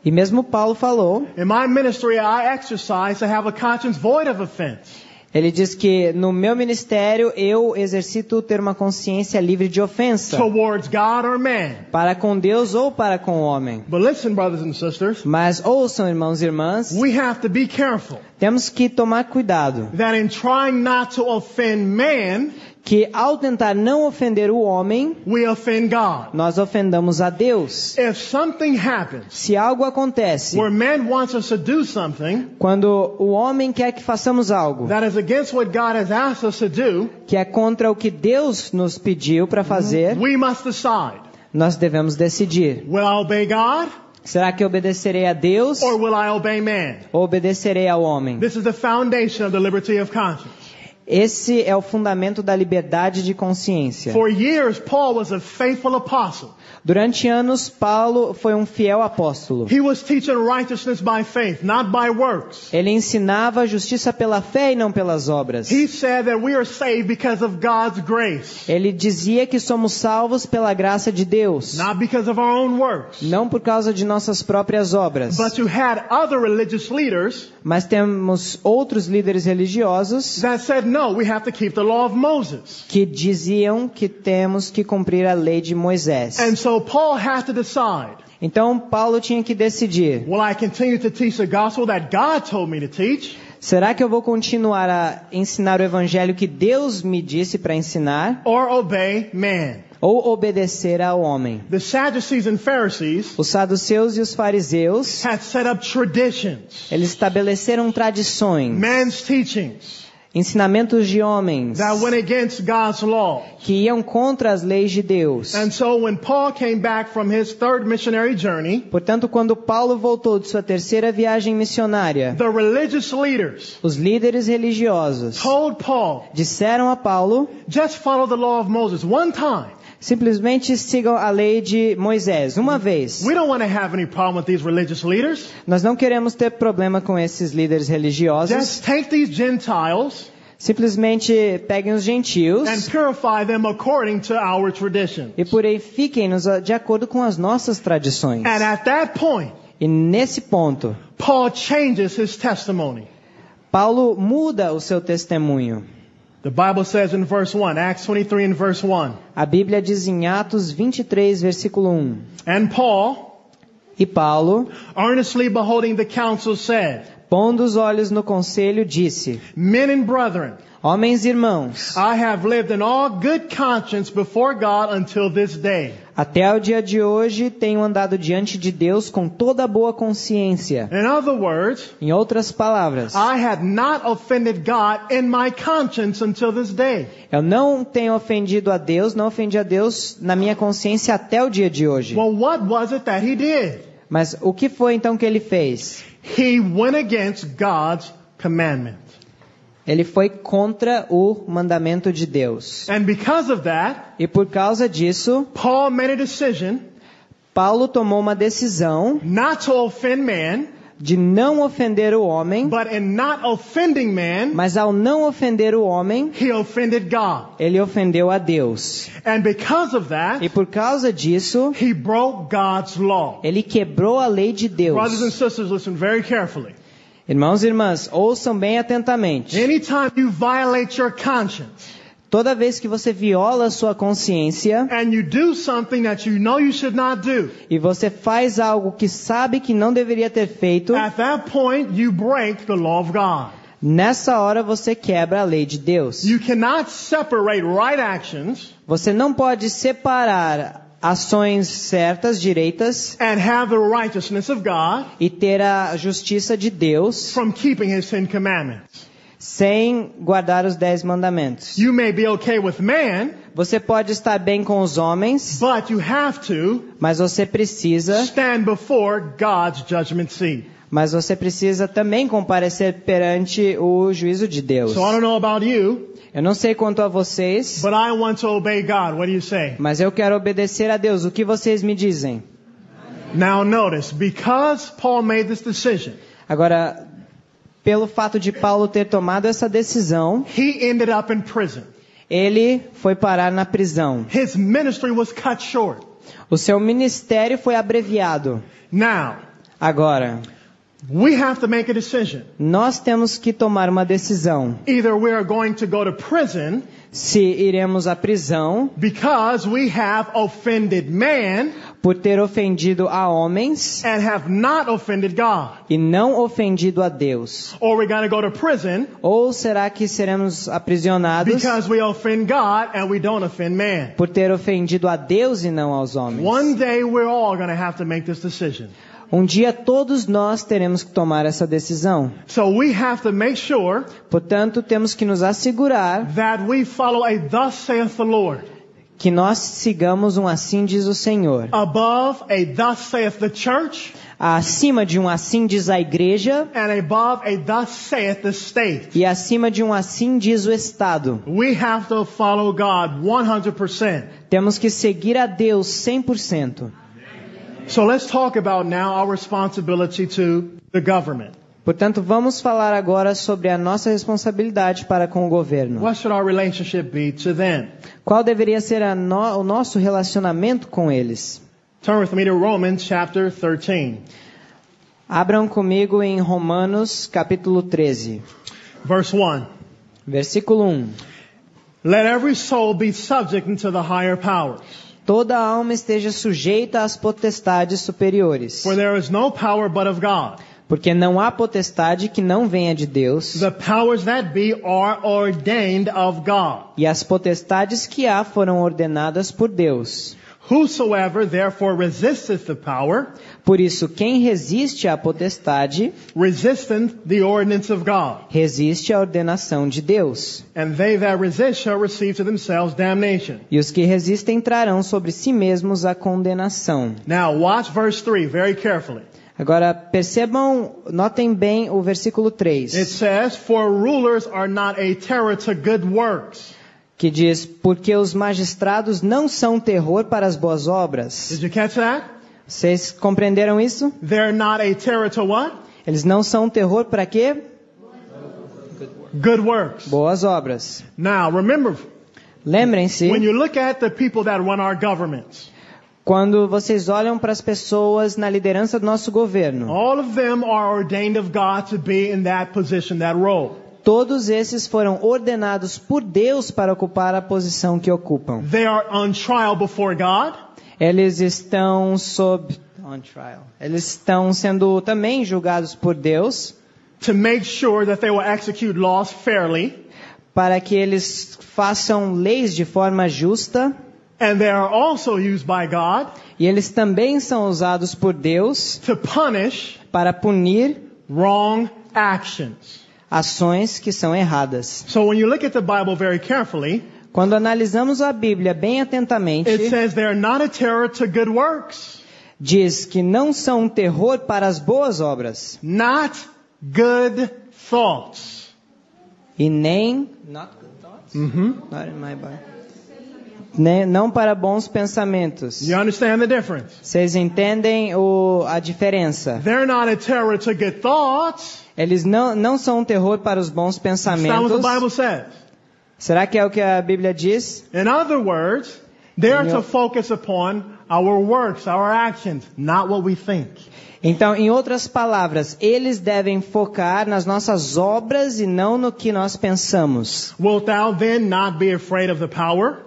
E mesmo Paulo falou,
in my ministry I exercise to have a conscience void of offense.
ele diz que no meu ministério eu exercito ter uma consciência livre de ofensa,
Towards God or man.
para com Deus ou para com o homem.
But listen, brothers and sisters,
Mas ouçam, irmãos e irmãs,
we have to be careful
temos que tomar cuidado,
that in trying not to offend man,
que ao tentar não ofender o homem,
we offend God.
nós ofendamos a Deus.
If something happens
Se algo acontece,
where man wants us to do something
quando o homem quer que façamos algo
that is against what God has asked us to do,
que é contra o que Deus nos pediu para fazer,
we must decide.
nós devemos decidir.
Will I obey God
Será que obedecerei a Deus
or will I obey man?
ou obedecerei ao homem?
This is the foundation of the liberty of conscience.
Esse é o fundamento da liberdade de consciência.
For years, Paul was a faithful apostle.
Durante anos, Paulo foi um fiel apóstolo.
He was teaching righteousness by faith, not by works.
Ele ensinava a justiça pela fé e não pelas obras.
He said that we are saved because of God's grace,
Ele dizia que somos salvos pela graça de Deus,
not because of our own works.
não por causa de nossas próprias obras.
But you had other religious leaders
Mas temos outros líderes religiosos
that said, no, we have to keep the law of Moses.
que diziam que temos que cumprir a lei de Moisés.
And so Paul had to decide,
Então Paulo tinha que decidir:
will I continue to teach the gospel that God told me to teach?
será que eu vou continuar a ensinar o evangelho que Deus me disse para ensinar,
Or obey man?
ou obedecer ao homem?
The Sadducees and Pharisees
Os saduceus e os fariseus,
had set up traditions,
eles estabeleceram tradições,
man's teachings,
ensinamentos de homens
that went against God's law.
que iam contra as leis de Deus.
And so when Paul came back from his third missionary journey,
Portanto, quando Paulo voltou de sua terceira viagem missionária,
the religious leaders
os líderes religiosos
told Paul,
disseram a Paulo:
just follow the law of Moses one time.
simplesmente sigam a lei de Moisés uma vez.
We don't want to have any problem with these religious leaders.
Nós não queremos ter problema com esses líderes religiosos.
Just take these Gentiles
Simplesmente peguem os gentios
and purify them according to our tradition.
e purifiquem-nos de acordo com as nossas tradições.
And at that point,
E nesse ponto,
Paul changes his testimony.
Paulo muda o seu testemunho.
The Bible says in verse 1, Acts 23 and verse 1,
A Bíblia diz em Atos 23, versículo 1.
and Paul,
E Paulo,
earnestly beholding the council, said,
pondo os olhos no conselho, disse:
men and brethren,
homens e irmãos,
I have lived in all good conscience before God until this day.
até o dia de hoje tenho andado diante de Deus com toda a boa consciência.
In other words,
Em outras palavras,
I had not offended God in my conscience until this day.
eu não tenho ofendido a Deus, não ofendi a Deus na minha consciência até o dia de hoje.
Well, what was it that he did?
Mas o que foi então que ele fez?
He went against God's commandment.
Ele foi contra o mandamento de Deus.
And because of that,
E por causa disso,
Paul made a decision
Paulo tomou uma decisão
not to offend man,
de não ofender o homem,
but in not offending man,
mas ao não ofender o homem,
he offended God.
ele ofendeu a Deus.
And because of that,
E por causa disso,
he broke God's law.
ele quebrou a lei de
Brothers and
Deus.
sisters, listen very carefully.
Irmãos e irmãs, ouçam bem atentamente.
Anytime you violate your conscience
Toda vez que você viola a sua consciência
and you do something that you know you should not do,
e você faz algo que sabe que não deveria ter feito,
at that point you break the law of God.
nessa hora você quebra a lei de Deus.
You cannot separate right actions
Você não pode separar ações certas, direitas,
and have the righteousness of God
e ter a justiça de Deus
from keeping His Ten Commandments.
sem guardar os 10 mandamentos.
You may be okay with man,
Você pode estar bem com os homens,
but you have to
mas você precisa também comparecer perante o juízo de Deus.
So I don't know about you,
Eu não sei quanto a vocês,
but I want to obey God. What do you say?
mas eu quero obedecer a Deus. O que vocês me dizem?
Now notice, because Paul made this decision,
Agora, pelo fato de Paulo ter tomado essa decisão,
he ended up in prison.
ele foi parar na prisão.
His ministry was cut short.
O seu ministério foi abreviado.
Now,
Agora,
we have to make a decision.
nós temos que tomar uma decisão.
Either we are going to go to prison
Se iremos à prisão
because we have offended man
por ter ofendido a homens
and have not offended God.
e não ofendido a Deus.
Or we're going to go to prison
Ou será que seremos aprisionados
because we offend God and we don't offend man.
por ter ofendido a Deus e não aos homens?
One day we're all going to have to make this decision.
Um dia todos nós teremos que tomar essa decisão.
So we have to make sure
Portanto, temos que nos assegurar
that we follow a thus saith the Lord
que nós sigamos um assim diz o Senhor.
above a thus saith the church
Acima de um assim diz a igreja
and above a thus saith the state.
e acima de um assim diz o Estado.
We have to follow God 100%.
Temos que seguir a Deus 100%.
So let's talk about now our responsibility to the government.
Portanto, vamos falar agora sobre a nossa responsabilidade para com o governo.
What should our relationship be to them?
Qual deveria ser o nosso relacionamento com eles?
Turn with me to Romans chapter 13.
Abram comigo em Romanos capítulo 13,
Verse 1.
versículo 1.
Let every soul be subject unto the higher powers.
Toda alma esteja sujeita às potestades superiores,
For there is no power but of God.
porque não há potestade que não venha de Deus,
The powers that be are ordained of God.
e as potestades que há foram ordenadas por Deus.
Whosoever therefore resisteth the power,
Por isso, quem resiste à potestade,
resisteth the ordinance of God.
resiste à ordenação de Deus.
And they that resist shall receive to themselves damnation.
E os que resistem trarão sobre si mesmos a condenação.
Now watch verse 3 very carefully.
Agora, percebam, notem bem o versículo
It
3,
says, For rulers are not a terror to good works.
que diz, porque os magistrados não são terror para as boas obras.
Did you catch that?
Vocês compreenderam isso?
They're not a terror to what?
Eles não são terror para quê?
Good works.
Boas obras.
Now remember,
Lembrem-se,
when you look at the people that run our governments,
quando vocês olham para as pessoas na liderança do nosso governo,
all of them are ordained of God to be in that position, that role.
todos esses foram ordenados por Deus para ocupar a posição que ocupam.
They are on trial before God.
Eles estão Eles estão sendo também julgados por Deus
To make sure that they will execute laws fairly.
para que eles façam leis de forma justa.
And they are also used by God
E eles também são usados por Deus
to punish
para punir
wrong actions.
ações que são erradas.
So when you look at the Bible very carefully,
Quando analisamos a Bíblia bem atentamente,
it says they are not a terror to good works.
diz que não são um terror para as boas obras,
Not good thoughts.
e nem not in my Bible. Não para bons pensamentos.
You understand the difference?
Vocês entendem a diferença?
They're not a terror to good thoughts.
Eles não são um terror para os bons
That's not what the
pensamentos.
Bible says.
Será que é o que a Bíblia diz?
In other words, they are to focus upon our works, our actions, not what we think.
Então, em outras palavras, eles devem focar nas nossas obras e não no que nós pensamos.
Wilt thou then not be afraid of the power?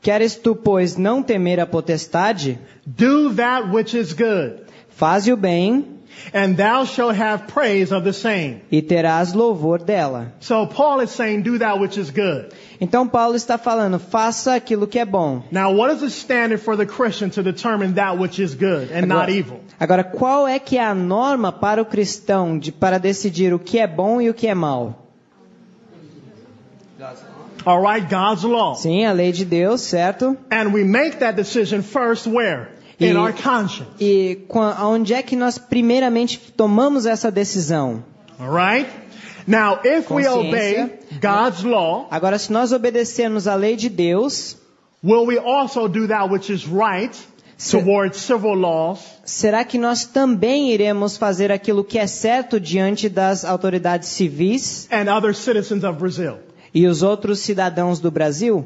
Queres tu, pois, não temer a potestade?
Do that which is good,
Faze o bem
and thou shalt have praise of the same.
e terás louvor dela.
So Paul is saying, do that which is good.
Então Paulo está falando, faça aquilo que é bom.
Now, what is the standard for the Christian to determine that which is good and not evil?
Agora, qual é que é a norma para o cristão para decidir o que é bom e o que é mal?
All right, God's law.
Sim, a lei de Deus, certo?
And we make that decision first where? In our conscience.
E onde é que nós primeiramente tomamos essa decisão?
All right? Now, if we
Consciência.
obey God's law,
Agora, se nós obedecermos a lei de Deus,
will we also do that which is right towards civil laws?
será que nós também iremos fazer aquilo que é certo diante das autoridades civis
And other citizens of Brazil?
e os outros cidadãos do Brasil?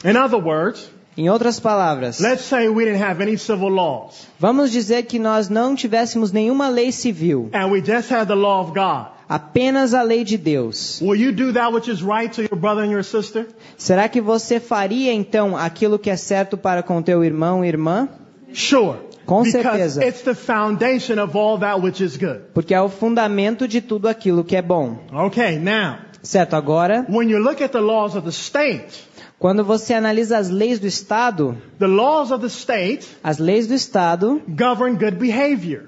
In other words,
Em outras palavras,
let's say we didn't have any civil laws,
vamos dizer que nós não tivéssemos nenhuma lei civil,
and we just had the law of God.
apenas a lei de Deus.
Will you do that which is right to your brother and your sister?
Será que você faria então aquilo que é certo para com teu irmão e irmã?
Sure.
Com
Because
certeza.
it's the foundation of all that which is good.
Porque é o fundamento de tudo aquilo que é bom.
Okay, now,
Certo, agora,
when you look at the laws of the state,
quando você analisa as leis do Estado,
the laws of the state
as leis do Estado
govern good behavior.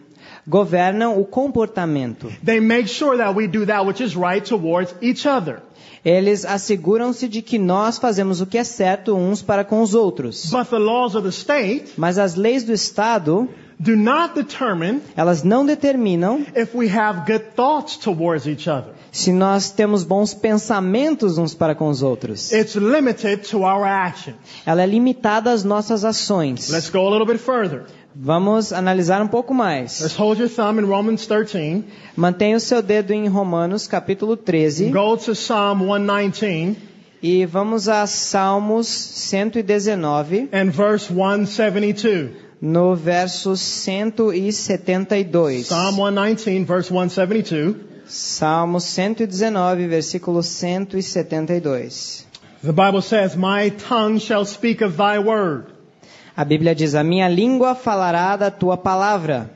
governam o comportamento.
They make sure that we do that which is right towards each other.
Eles asseguram-se de que nós fazemos o que é certo uns para com os outros.
But the laws of the state
Mas as leis do Estado,
do not determine
elas não determinam
if we have good thoughts towards each other.
se nós temos bons pensamentos uns para com os outros.
It's limited to our actions.
Ela é limitada às nossas ações.
Let's go a little bit further.
Vamos analisar um pouco mais.
Let's hold your thumb in Romans 13.
Mantenha o seu dedo em Romanos, capítulo 13.
Go to Psalm 119
E vamos a Salmos 119,
and verse 172.
no verso 172.
Psalm 119, verse 172.
Salmos 119, versículo 172.
The Bible says, "My tongue shall speak of thy word,
A Bíblia diz: a minha língua falará da tua palavra,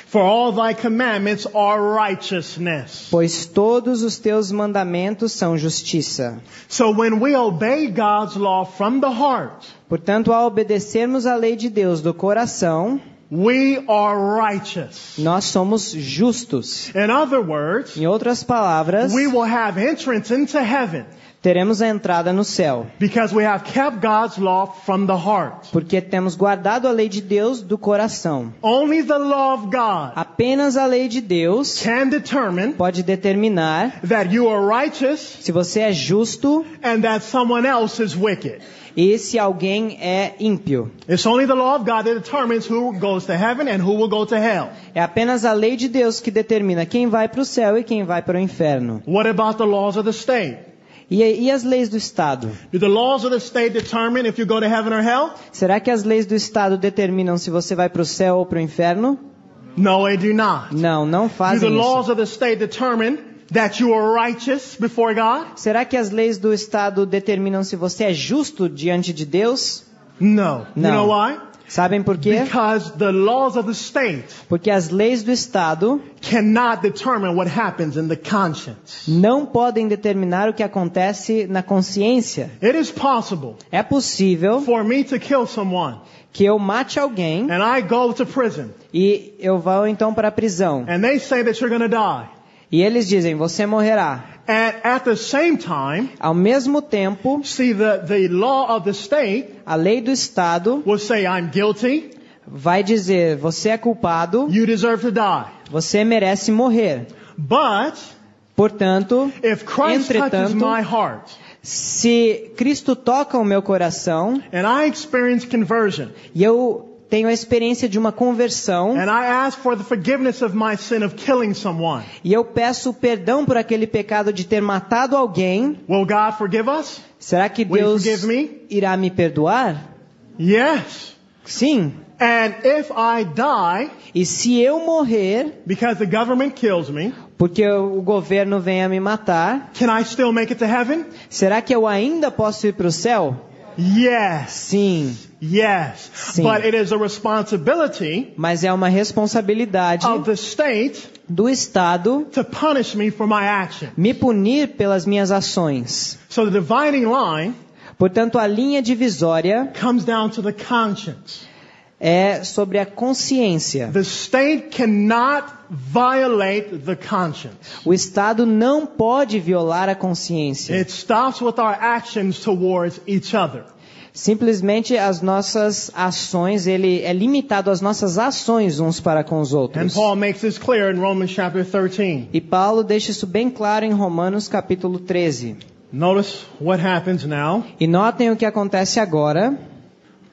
for all thy commandments are righteousness."
pois todos os teus mandamentos são justiça.
So when we obey God's law from the heart,
Portanto, ao obedecermos a lei de Deus do coração,
we are righteous.
nós somos justos.
In other words,
Em outras palavras,
we will have entrance into heaven
teremos a entrada no céu,
because we have kept God's law from the heart.
porque temos guardado a lei de Deus do coração.
Only the law of God
Apenas a lei de Deus
can determine
pode determinar
that you are righteous
se você é justo
and that someone else is wicked.
e se alguém é ímpio.
It's only the law of God that determines who goes to heaven and who will go to hell.
É apenas a lei de Deus que determina quem vai para o céu e quem vai para o inferno.
What about the laws of the state?
E as leis do Estado?
Do the laws of the state determine if you go to heaven or hell?
Será que as leis do Estado determinam se você vai para o céu ou para o inferno?
No, they do not.
Não, não
Do the
fazem
laws
isso.
of the state determine that you are righteous before God?
Será que as leis do Estado determinam se você é justo diante de Deus?
No. You
No.
know why?
Sabem por quê?
Because the laws of the state
Porque as leis do Estado
cannot determine what happens in the conscience.
não podem determinar o que acontece na consciência.
It is possible
É possível
for me to kill someone
que eu mate alguém
and I go to prison
e eu vou então para a prisão.
and they say that you're going to die.
E eles dizem, você morrerá.
And at the same time,
Ao mesmo tempo,
see the law of the state
a lei do Estado
will say I'm guilty,
vai dizer, você é culpado,
you deserve to die.
você merece morrer.
But
Portanto,
if Christ touches
entretanto,
my heart
se Cristo toca o meu coração
and I experience conversion
e eu tenho a experiência de uma conversão
and I ask for the forgiveness of my sin of killing someone,
e eu peço perdão por aquele pecado de ter matado alguém,
will God forgive us?
será que
Will
Deus
He forgive me?
irá me perdoar?
Yes.
Sim.
And if I die
E se eu morrer,
because the government kills me,
porque o governo venha me matar,
can I still make it to heaven?
será que eu ainda posso ir para o céu?
Yes.
Sim.
Yes.
Sim.
But it is a responsibility
Mas é uma responsabilidade
of the state
do Estado
to punish me for my action.
me punir pelas minhas ações.
So the dividing line
Portanto, a linha divisória
comes down to the conscience.
é sobre a consciência.
The state cannot violate the conscience.
O Estado não pode violar a consciência.
It stops with our actions towards each other.
Simplesmente as nossas ações, ele é limitado às nossas ações uns para com os
And
outros.
Paul makes this clear in Romans chapter 13.
E Paulo deixa isso bem claro em Romanos capítulo 13.
Notice what happens now.
E notem o que acontece agora.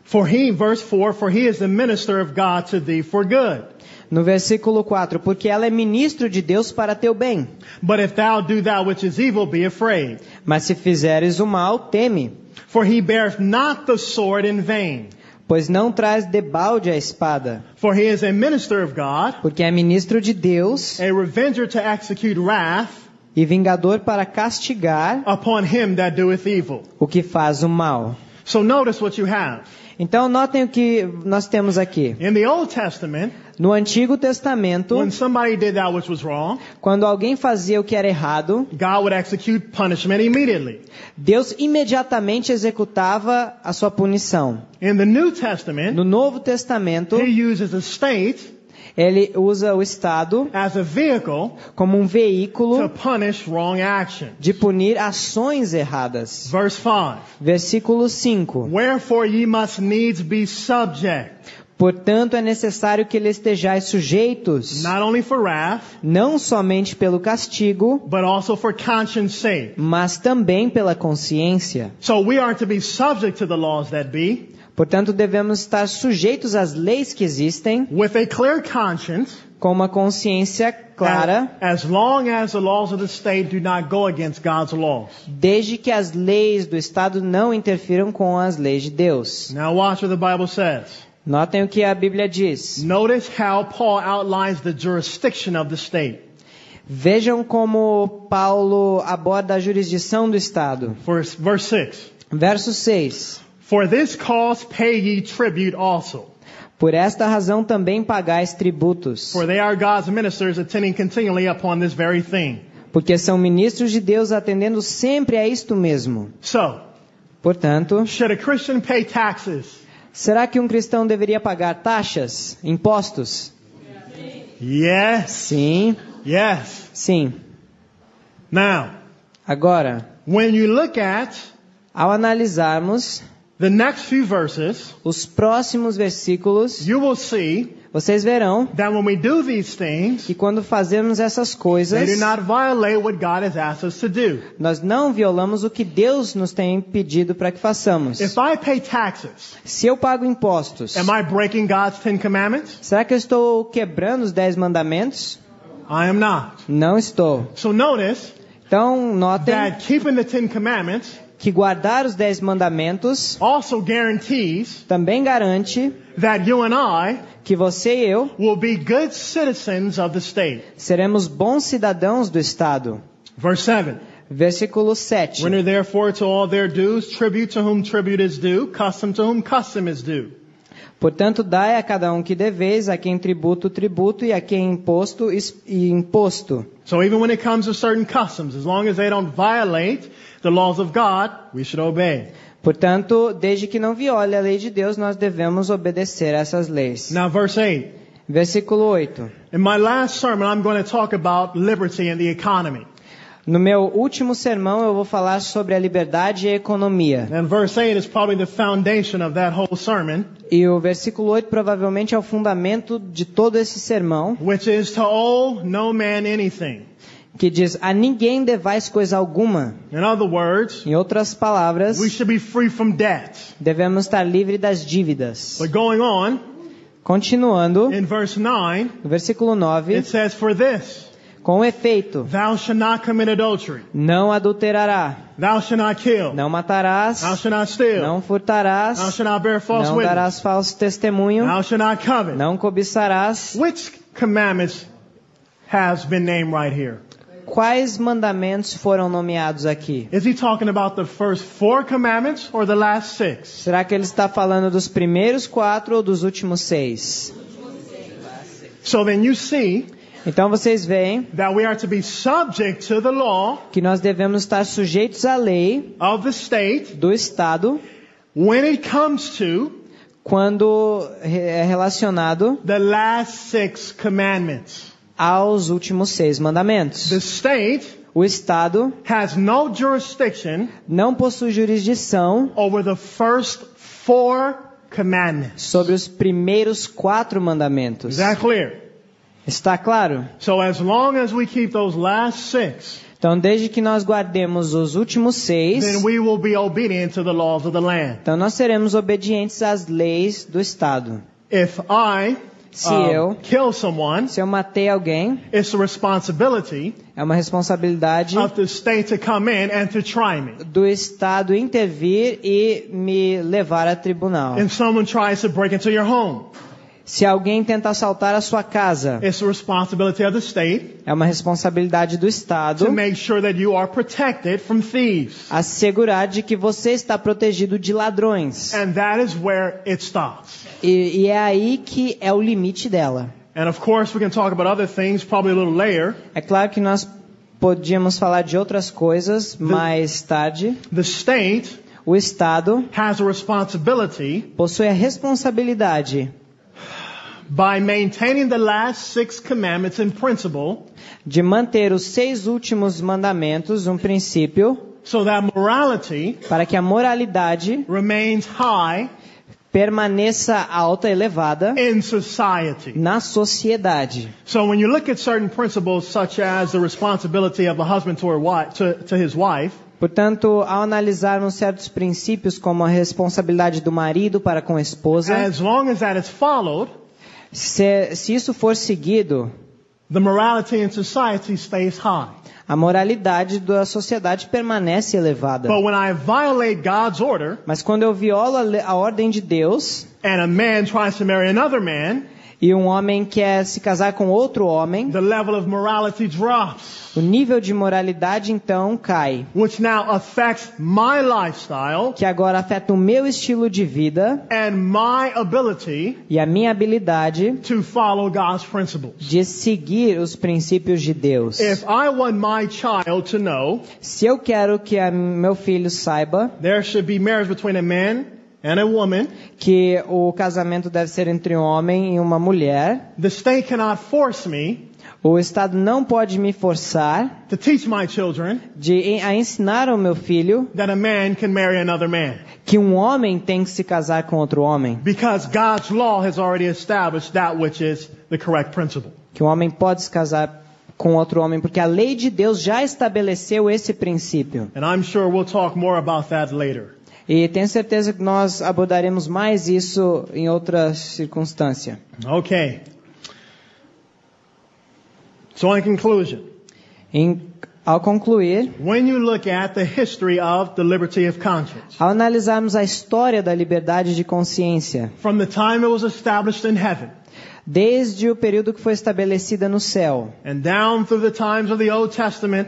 For he, verse 4, for he is the minister of God to thee for good.
No versículo 4, porque ela é ministro de Deus para teu bem.
But if thou do that which is evil, be afraid.
Mas se fizeres o mal, teme.
For he beareth not the sword in vain.
Pois não traz debalde a espada.
For he is a minister of God,
Porque é ministro de Deus
a revenger to execute wrath
e vingador para castigar
upon him that doeth evil.
o que faz o mal.
So notice what you have.
Então notem o que nós temos aqui.
In the Old Testament,
No Antigo Testamento,
when somebody did that which was wrong,
quando alguém fazia o que era errado,
God would execute punishment immediately.
Deus imediatamente executava a sua punição.
In the New Testament,
No Novo Testamento,
he uses a state
ele usa o Estado
as a vehicle
como um
to
veículo
punish wrong action.
de punir ações erradas.
Verse 5.
Versículo 5.
Wherefore ye must needs be subject,
Portanto, é necessário que lhe estejais sujeitos,
not only for wrath,
não somente pelo castigo,
but also for conscience sake.
mas também pela consciência.
So we are to be subject to the laws that be,
Portanto, devemos estar sujeitos às leis que existem,
with a clear conscience,
com uma consciência clara,
as long as the laws of the state do not go against God's laws.
desde que as leis do Estado não interfiram com as leis de Deus.
Now watch what the Bible says.
Notem o que a Bíblia diz.
Notice how Paul outlines the jurisdiction of the state.
Vejam como Paulo aborda a jurisdição do Estado.
Verse 6.
Verso 6.
For this cause pay ye tribute also.
Por esta razão também pagais tributos,
For they are God's ministers attending continually upon this very thing.
porque são ministros de Deus atendendo sempre a isto mesmo.
So,
Portanto,
should a Christian pay taxes?
será que um cristão deveria pagar taxas, impostos?
Yes.
Sim,
Yes.
sim.
Now,
Agora,
when you look at
ao analisarmos
the next few verses,
os próximos versículos,
you will see
vocês verão
that when we do these things,
que quando fazemos essas
they
coisas,
do not violate what God has asked us to do.
nós não violamos o que Deus nos tem pedido para que façamos.
If I pay taxes,
Se eu pago impostos,
am I breaking God's 10 commandments?
será que eu estou quebrando os 10 mandamentos?
I am not.
Não estou.
So notice
Então, notem
that keeping the 10 commandments
que guardar os 10 mandamentos
also guarantees
também garante
that you and I
que você e eu
will be good citizens of the state.
seremos bons cidadãos do Estado.
Verse 7.
Versículo 7.
Render therefore to all their dues, tribute to whom tribute is due, custom to whom custom is due.
Portanto, dai a cada um que deveis, a quem tributo, tributo, e a quem imposto, imposto.
So even when it comes to certain customs, as long as they don't violate the laws of God, we should obey.
Portanto, desde que não viole a lei de Deus, nós devemos obedecer a essas leis.
Now verse 8.
Versículo 8.
In my last sermon, I'm going to talk about liberty and the economy.
No meu último sermão, eu vou falar sobre a liberdade e a economia.
And verse 8 is probably the foundation of that whole sermon,
E o versículo 8 provavelmente é o fundamento de todo esse sermão,
which is to owe no man anything.
que diz, a ninguém devais coisa alguma.
In other words,
Em outras palavras,
we should be free from debt.
devemos estar livres das dívidas.
But going on,
Continuando,
in verse 9,
no versículo 9,
it says, for this,
com efeito,
thou shalt not commit adultery,
não adulterará,
thou shalt not kill,
não matarás,
thou shalt not steal,
não
thou
furtarás,
shalt not bear false
não
witness,
darás falso testemunho,
thou shalt not covet.
não cobiçarás.
Which commandments has been named right here?
Quais mandamentos foram nomeados aqui?
Is he talking about the first 4 commandments or the last 6?
Será que ele está falando dos primeiros 4 ou dos últimos 6?
So then you see
Então vocês veem
that we are to be subject to the law
que nós devemos estar sujeitos à lei
of the state
do Estado
when it comes to
quando é relacionado
the last 6 commandments.
aos últimos 6 mandamentos.
The state
O Estado
has no jurisdiction
não possui jurisdição
over the first 4 commandments.
sobre os primeiros 4 mandamentos.
Is that clear?
Está claro?
So as long as we keep those last 6,
Então, desde que nós guardemos os últimos 6,
then we will be obedient to the laws of the land.
então nós seremos obedientes às leis do Estado.
If I
Se eu
kill someone,
Se eu matei alguém,
it's a responsibility
é uma responsabilidade
of the state to come in and to try me.
do Estado intervir e me levar a tribunal.
If someone tries to break into your home,
Se alguém tenta assaltar a sua casa,
it's a responsibility of the state
é uma responsabilidade do
to
Estado
make sure that you are protected from thieves.
assegurar de que você está protegido de ladrões.
And that is where it stops.
E é aí que é o limite dela.
And of course, we can talk about other things probably a little later.
É claro que nós podíamos falar de outras coisas mais tarde.
The state
O Estado
has a responsibility
possui a responsabilidade
by maintaining the last 6 commandments in principle,
de manter os 6 últimos mandamentos, um princípio,
so that morality
para que a moralidade
remains high
permaneça alta, elevada,
in society.
na sociedade.
So when you look at certain principles such as the responsibility of a husband to, her wife, to his wife,
Portanto, ao analisarmos certos princípios como a responsabilidade do marido para com a esposa,
as long as that is followed,
se isso for seguido,
the morality in society stays high.
a moralidade da sociedade permanece elevada.
But when I violate God's order,
Mas quando eu violo a ordem de Deus,
and a man tries to marry another man,
e um homem quer se casar com outro homem,
the level of morality drops,
o nível de moralidade então cai,
which now affects my lifestyle
que agora afeta o meu estilo de vida
and my ability
e a minha habilidade
to follow God's principles.
de seguir os princípios de Deus.
If I want my child to know
Se eu quero que meu filho saiba
there should be marriage between a man and a woman,
que o casamento deve ser entre um homem e uma mulher,
the state cannot force me
o Estado não pode me forçar
to teach my children
a ensinar ao meu filho
that a man can marry another man,
que um homem tem que se casar com outro homem,
because God's law has already established that which is the correct principle.
que um homem pode se casar com outro homem, porque a lei de Deus já estabeleceu esse princípio.
And I'm sure we'll talk more about that later.
E tenho certeza que nós abordaremos mais isso em outra circunstância.
Okay. So in conclusion,
Ao concluir,
when you look at the history of the liberty of conscience,
ao analisarmos a história da liberdade de consciência,
from the time it was established in heaven,
desde o período que foi estabelecida no céu,
and down through the times of the Old Testament,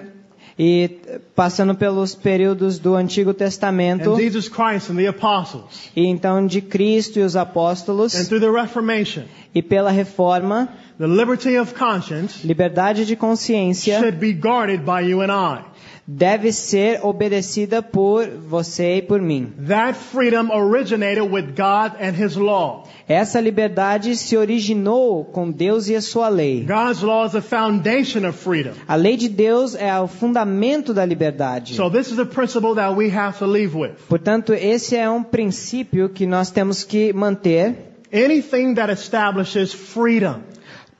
e passando pelos períodos do Antigo Testamento,
and Jesus Christ and the apostles,
e então de Cristo e os apóstolos,
and through the Reformation,
e pela Reforma,
the liberty of conscience
liberdade de consciência
should be guarded by you and I.
deve ser obedecida por você e por mim.
That freedom originated with God and His law.
Essa liberdade se originou com Deus e a sua lei.
God's law is the foundation of freedom.
A lei de Deus é o fundamento da liberdade.
So this is a principle that we have to live with.
Portanto, esse é um princípio que nós temos que manter.
Anything that establishes freedom,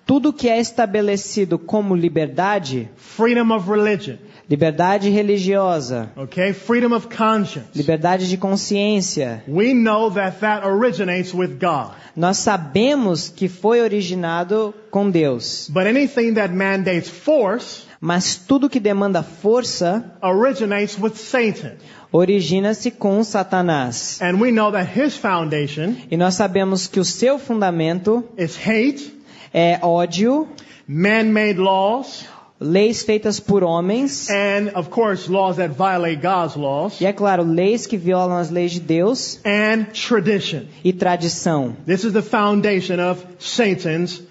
Tudo que é estabelecido como liberdade,
freedom of religion,
liberdade religiosa,
okay, freedom of conscience,
liberdade de consciência,
we know that that originates with God.
nós sabemos que foi originado com Deus.
But anything that mandates force
Mas tudo que demanda força
originates with Satan.
origina-se com Satanás.
And we know that his foundation
E nós sabemos que o seu fundamento
is hate,
é ódio,
man-made laws,
leis feitas por homens,
and of course laws that violate God's laws,
e é claro, leis que violam as leis de Deus
and tradition.
e tradição.
This is the foundation of Satan's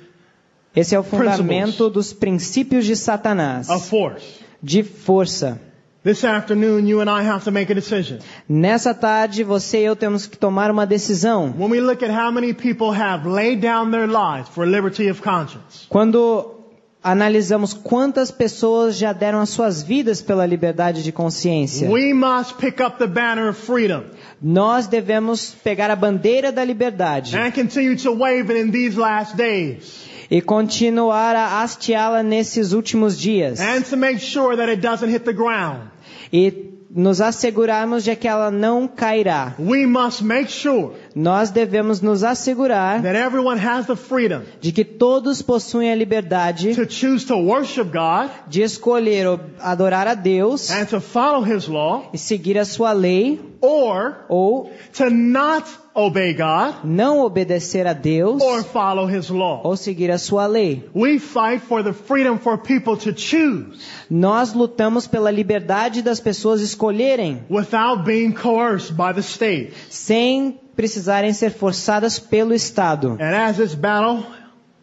Esse é o fundamento dos princípios de Satanás,
of force.
de força.
This afternoon, you and I have to make a decision.
Nessa tarde, você e eu temos que tomar uma decisão.
When we look at how many people have laid down their lives for liberty of conscience,
Quando analisamos quantas pessoas já deram as suas vidas pela liberdade de consciência,
we must pick up the banner of freedom
nós devemos pegar a bandeira da liberdade
and continue to wave it in these last days,
e continuar a hasteá-la nesses últimos dias.
and to make sure that it doesn't hit the ground.
E nos assegurarmos de que ela não cairá.
We must make sure
Nós devemos nos assegurar
that everyone has the freedom
de que todos possuem a liberdade
to choose to worship God
de escolher adorar a Deus
and to follow His law,
e seguir a sua lei,
or
ou
to not obey God
não obedecer a Deus
or follow His law.
ou seguir a sua lei.
We fight for the freedom for people to choose
Nós lutamos pela liberdade das pessoas escolherem,
without being coerced by the state.
sem precisarem ser forçadas pelo Estado.
And as this battle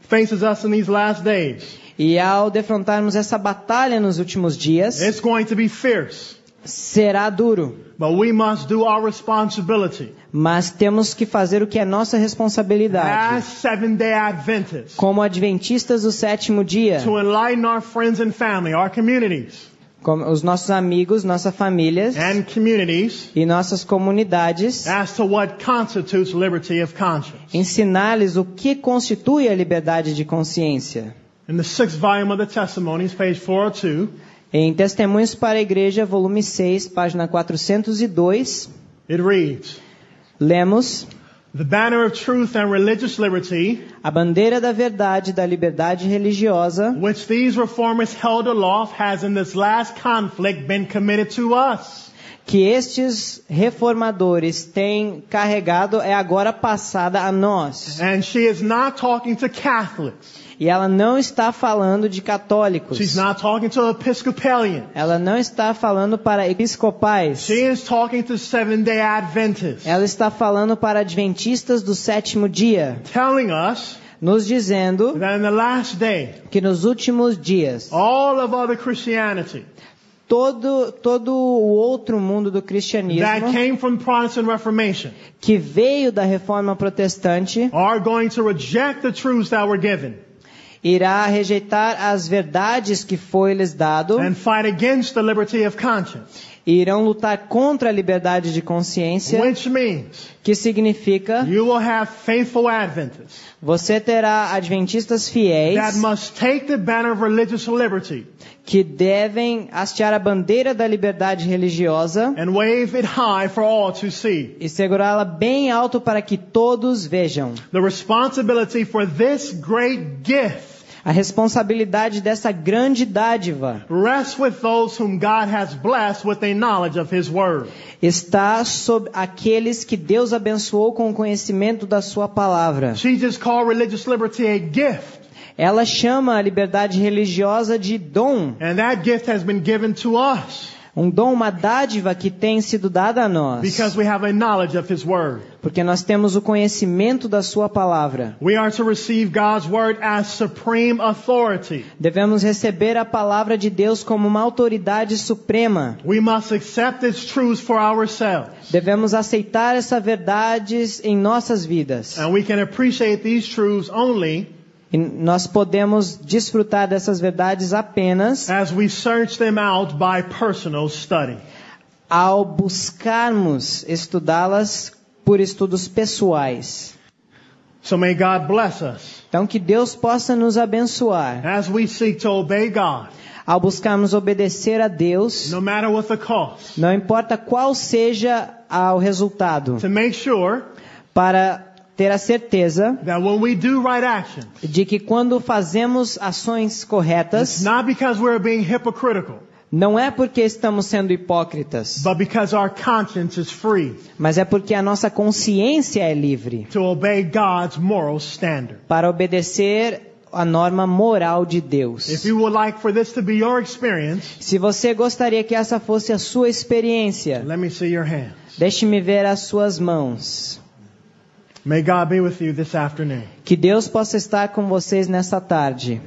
faces us in these last days,
E ao defrontarmos essa batalha nos últimos dias,
it's going to be fierce,
será duro.
but we must do our responsibility
Mas temos que fazer o que é nossa responsabilidade.
as Seventh-day Adventists
Como adventistas do sétimo dia,
to enlighten our friends and family, our communities,
como os nossos amigos, nossas famílias
and communities
e nossas comunidades,
as to what constitutes liberty of conscience.
ensinar-lhes o que constitui a liberdade de consciência.
In the 6th volume of the Testimonies, page 402,
Em Testemunhos para a Igreja, volume 6, página 402,
it reads,
lemos:
"The banner of truth and religious liberty,
a bandeira da verdade e da liberdade religiosa,
which these reformers held aloft, has in this last conflict been committed to us.
que estes reformadores têm carregado, é agora passada a nós."
And she is not talking to Catholics.
E ela não está falando de católicos.
She's not talking to Episcopalians.
Ela não está falando para episcopais.
She is talking to Seventh-day Adventists,
Ela está falando para adventistas do sétimo dia,
telling us
nos dizendo
that in the last day,
que nos últimos dias,
all of other Christianity
todo o outro mundo do
that
cristianismo
came from Protestant Reformation
que veio da reforma protestante
are going to reject the truths that were given
irá rejeitar as verdades que foi-lhes dado
and fight against the liberty of conscience,
e irão lutar contra a liberdade de consciência,
which means
que significa
you will have faithful Adventists
você terá adventistas fiéis
that must take the banner of religious liberty
que devem hastear a bandeira da liberdade religiosa
and wave it high for all to see.
e segurá-la bem alto para que todos vejam.
The responsibility for this great gift
A responsabilidade dessa grande dádiva
rests with those whom God has blessed with a knowledge of His Word.
está sobre aqueles que Deus abençoou com o conhecimento da sua palavra.
She just called religious liberty a gift,
Ela chama a liberdade religiosa de dom,
and that gift has been given to us
um dom, uma dádiva que tem sido dada a nós,
because we have a knowledge of His Word.
porque nós temos o conhecimento da sua palavra.
We are to receive God's Word as supreme authority.
Devemos receber a palavra de Deus como uma autoridade suprema.
We must accept its truths for ourselves,
Devemos aceitar essas verdades em nossas vidas.
and we can appreciate these truths only
E nós podemos desfrutar dessas verdades apenas
as we search them out by personal study.
ao buscarmos estudá-las por estudos pessoais.
So may God bless us
Então que Deus possa nos abençoar
as we seek to obey God,
ao buscarmos obedecer a Deus,
no matter what the cost,
não importa qual seja o resultado,
to make sure
para ter a certeza
that when we do right actions,
de que quando fazemos ações corretas,
it's not because we're being hypocritical,
não é porque estamos sendo hipócritas,
but because our conscience is free
mas é porque a nossa consciência é livre
to obey God's moral standard.
para obedecer a norma moral de Deus.
If you would like for this to be your experience,
Se você gostaria que essa fosse a sua experiência,
let me see your hands.
deixe-me ver as suas mãos.
May God be with you this afternoon.
Que Deus possa estar com vocês nessa tarde.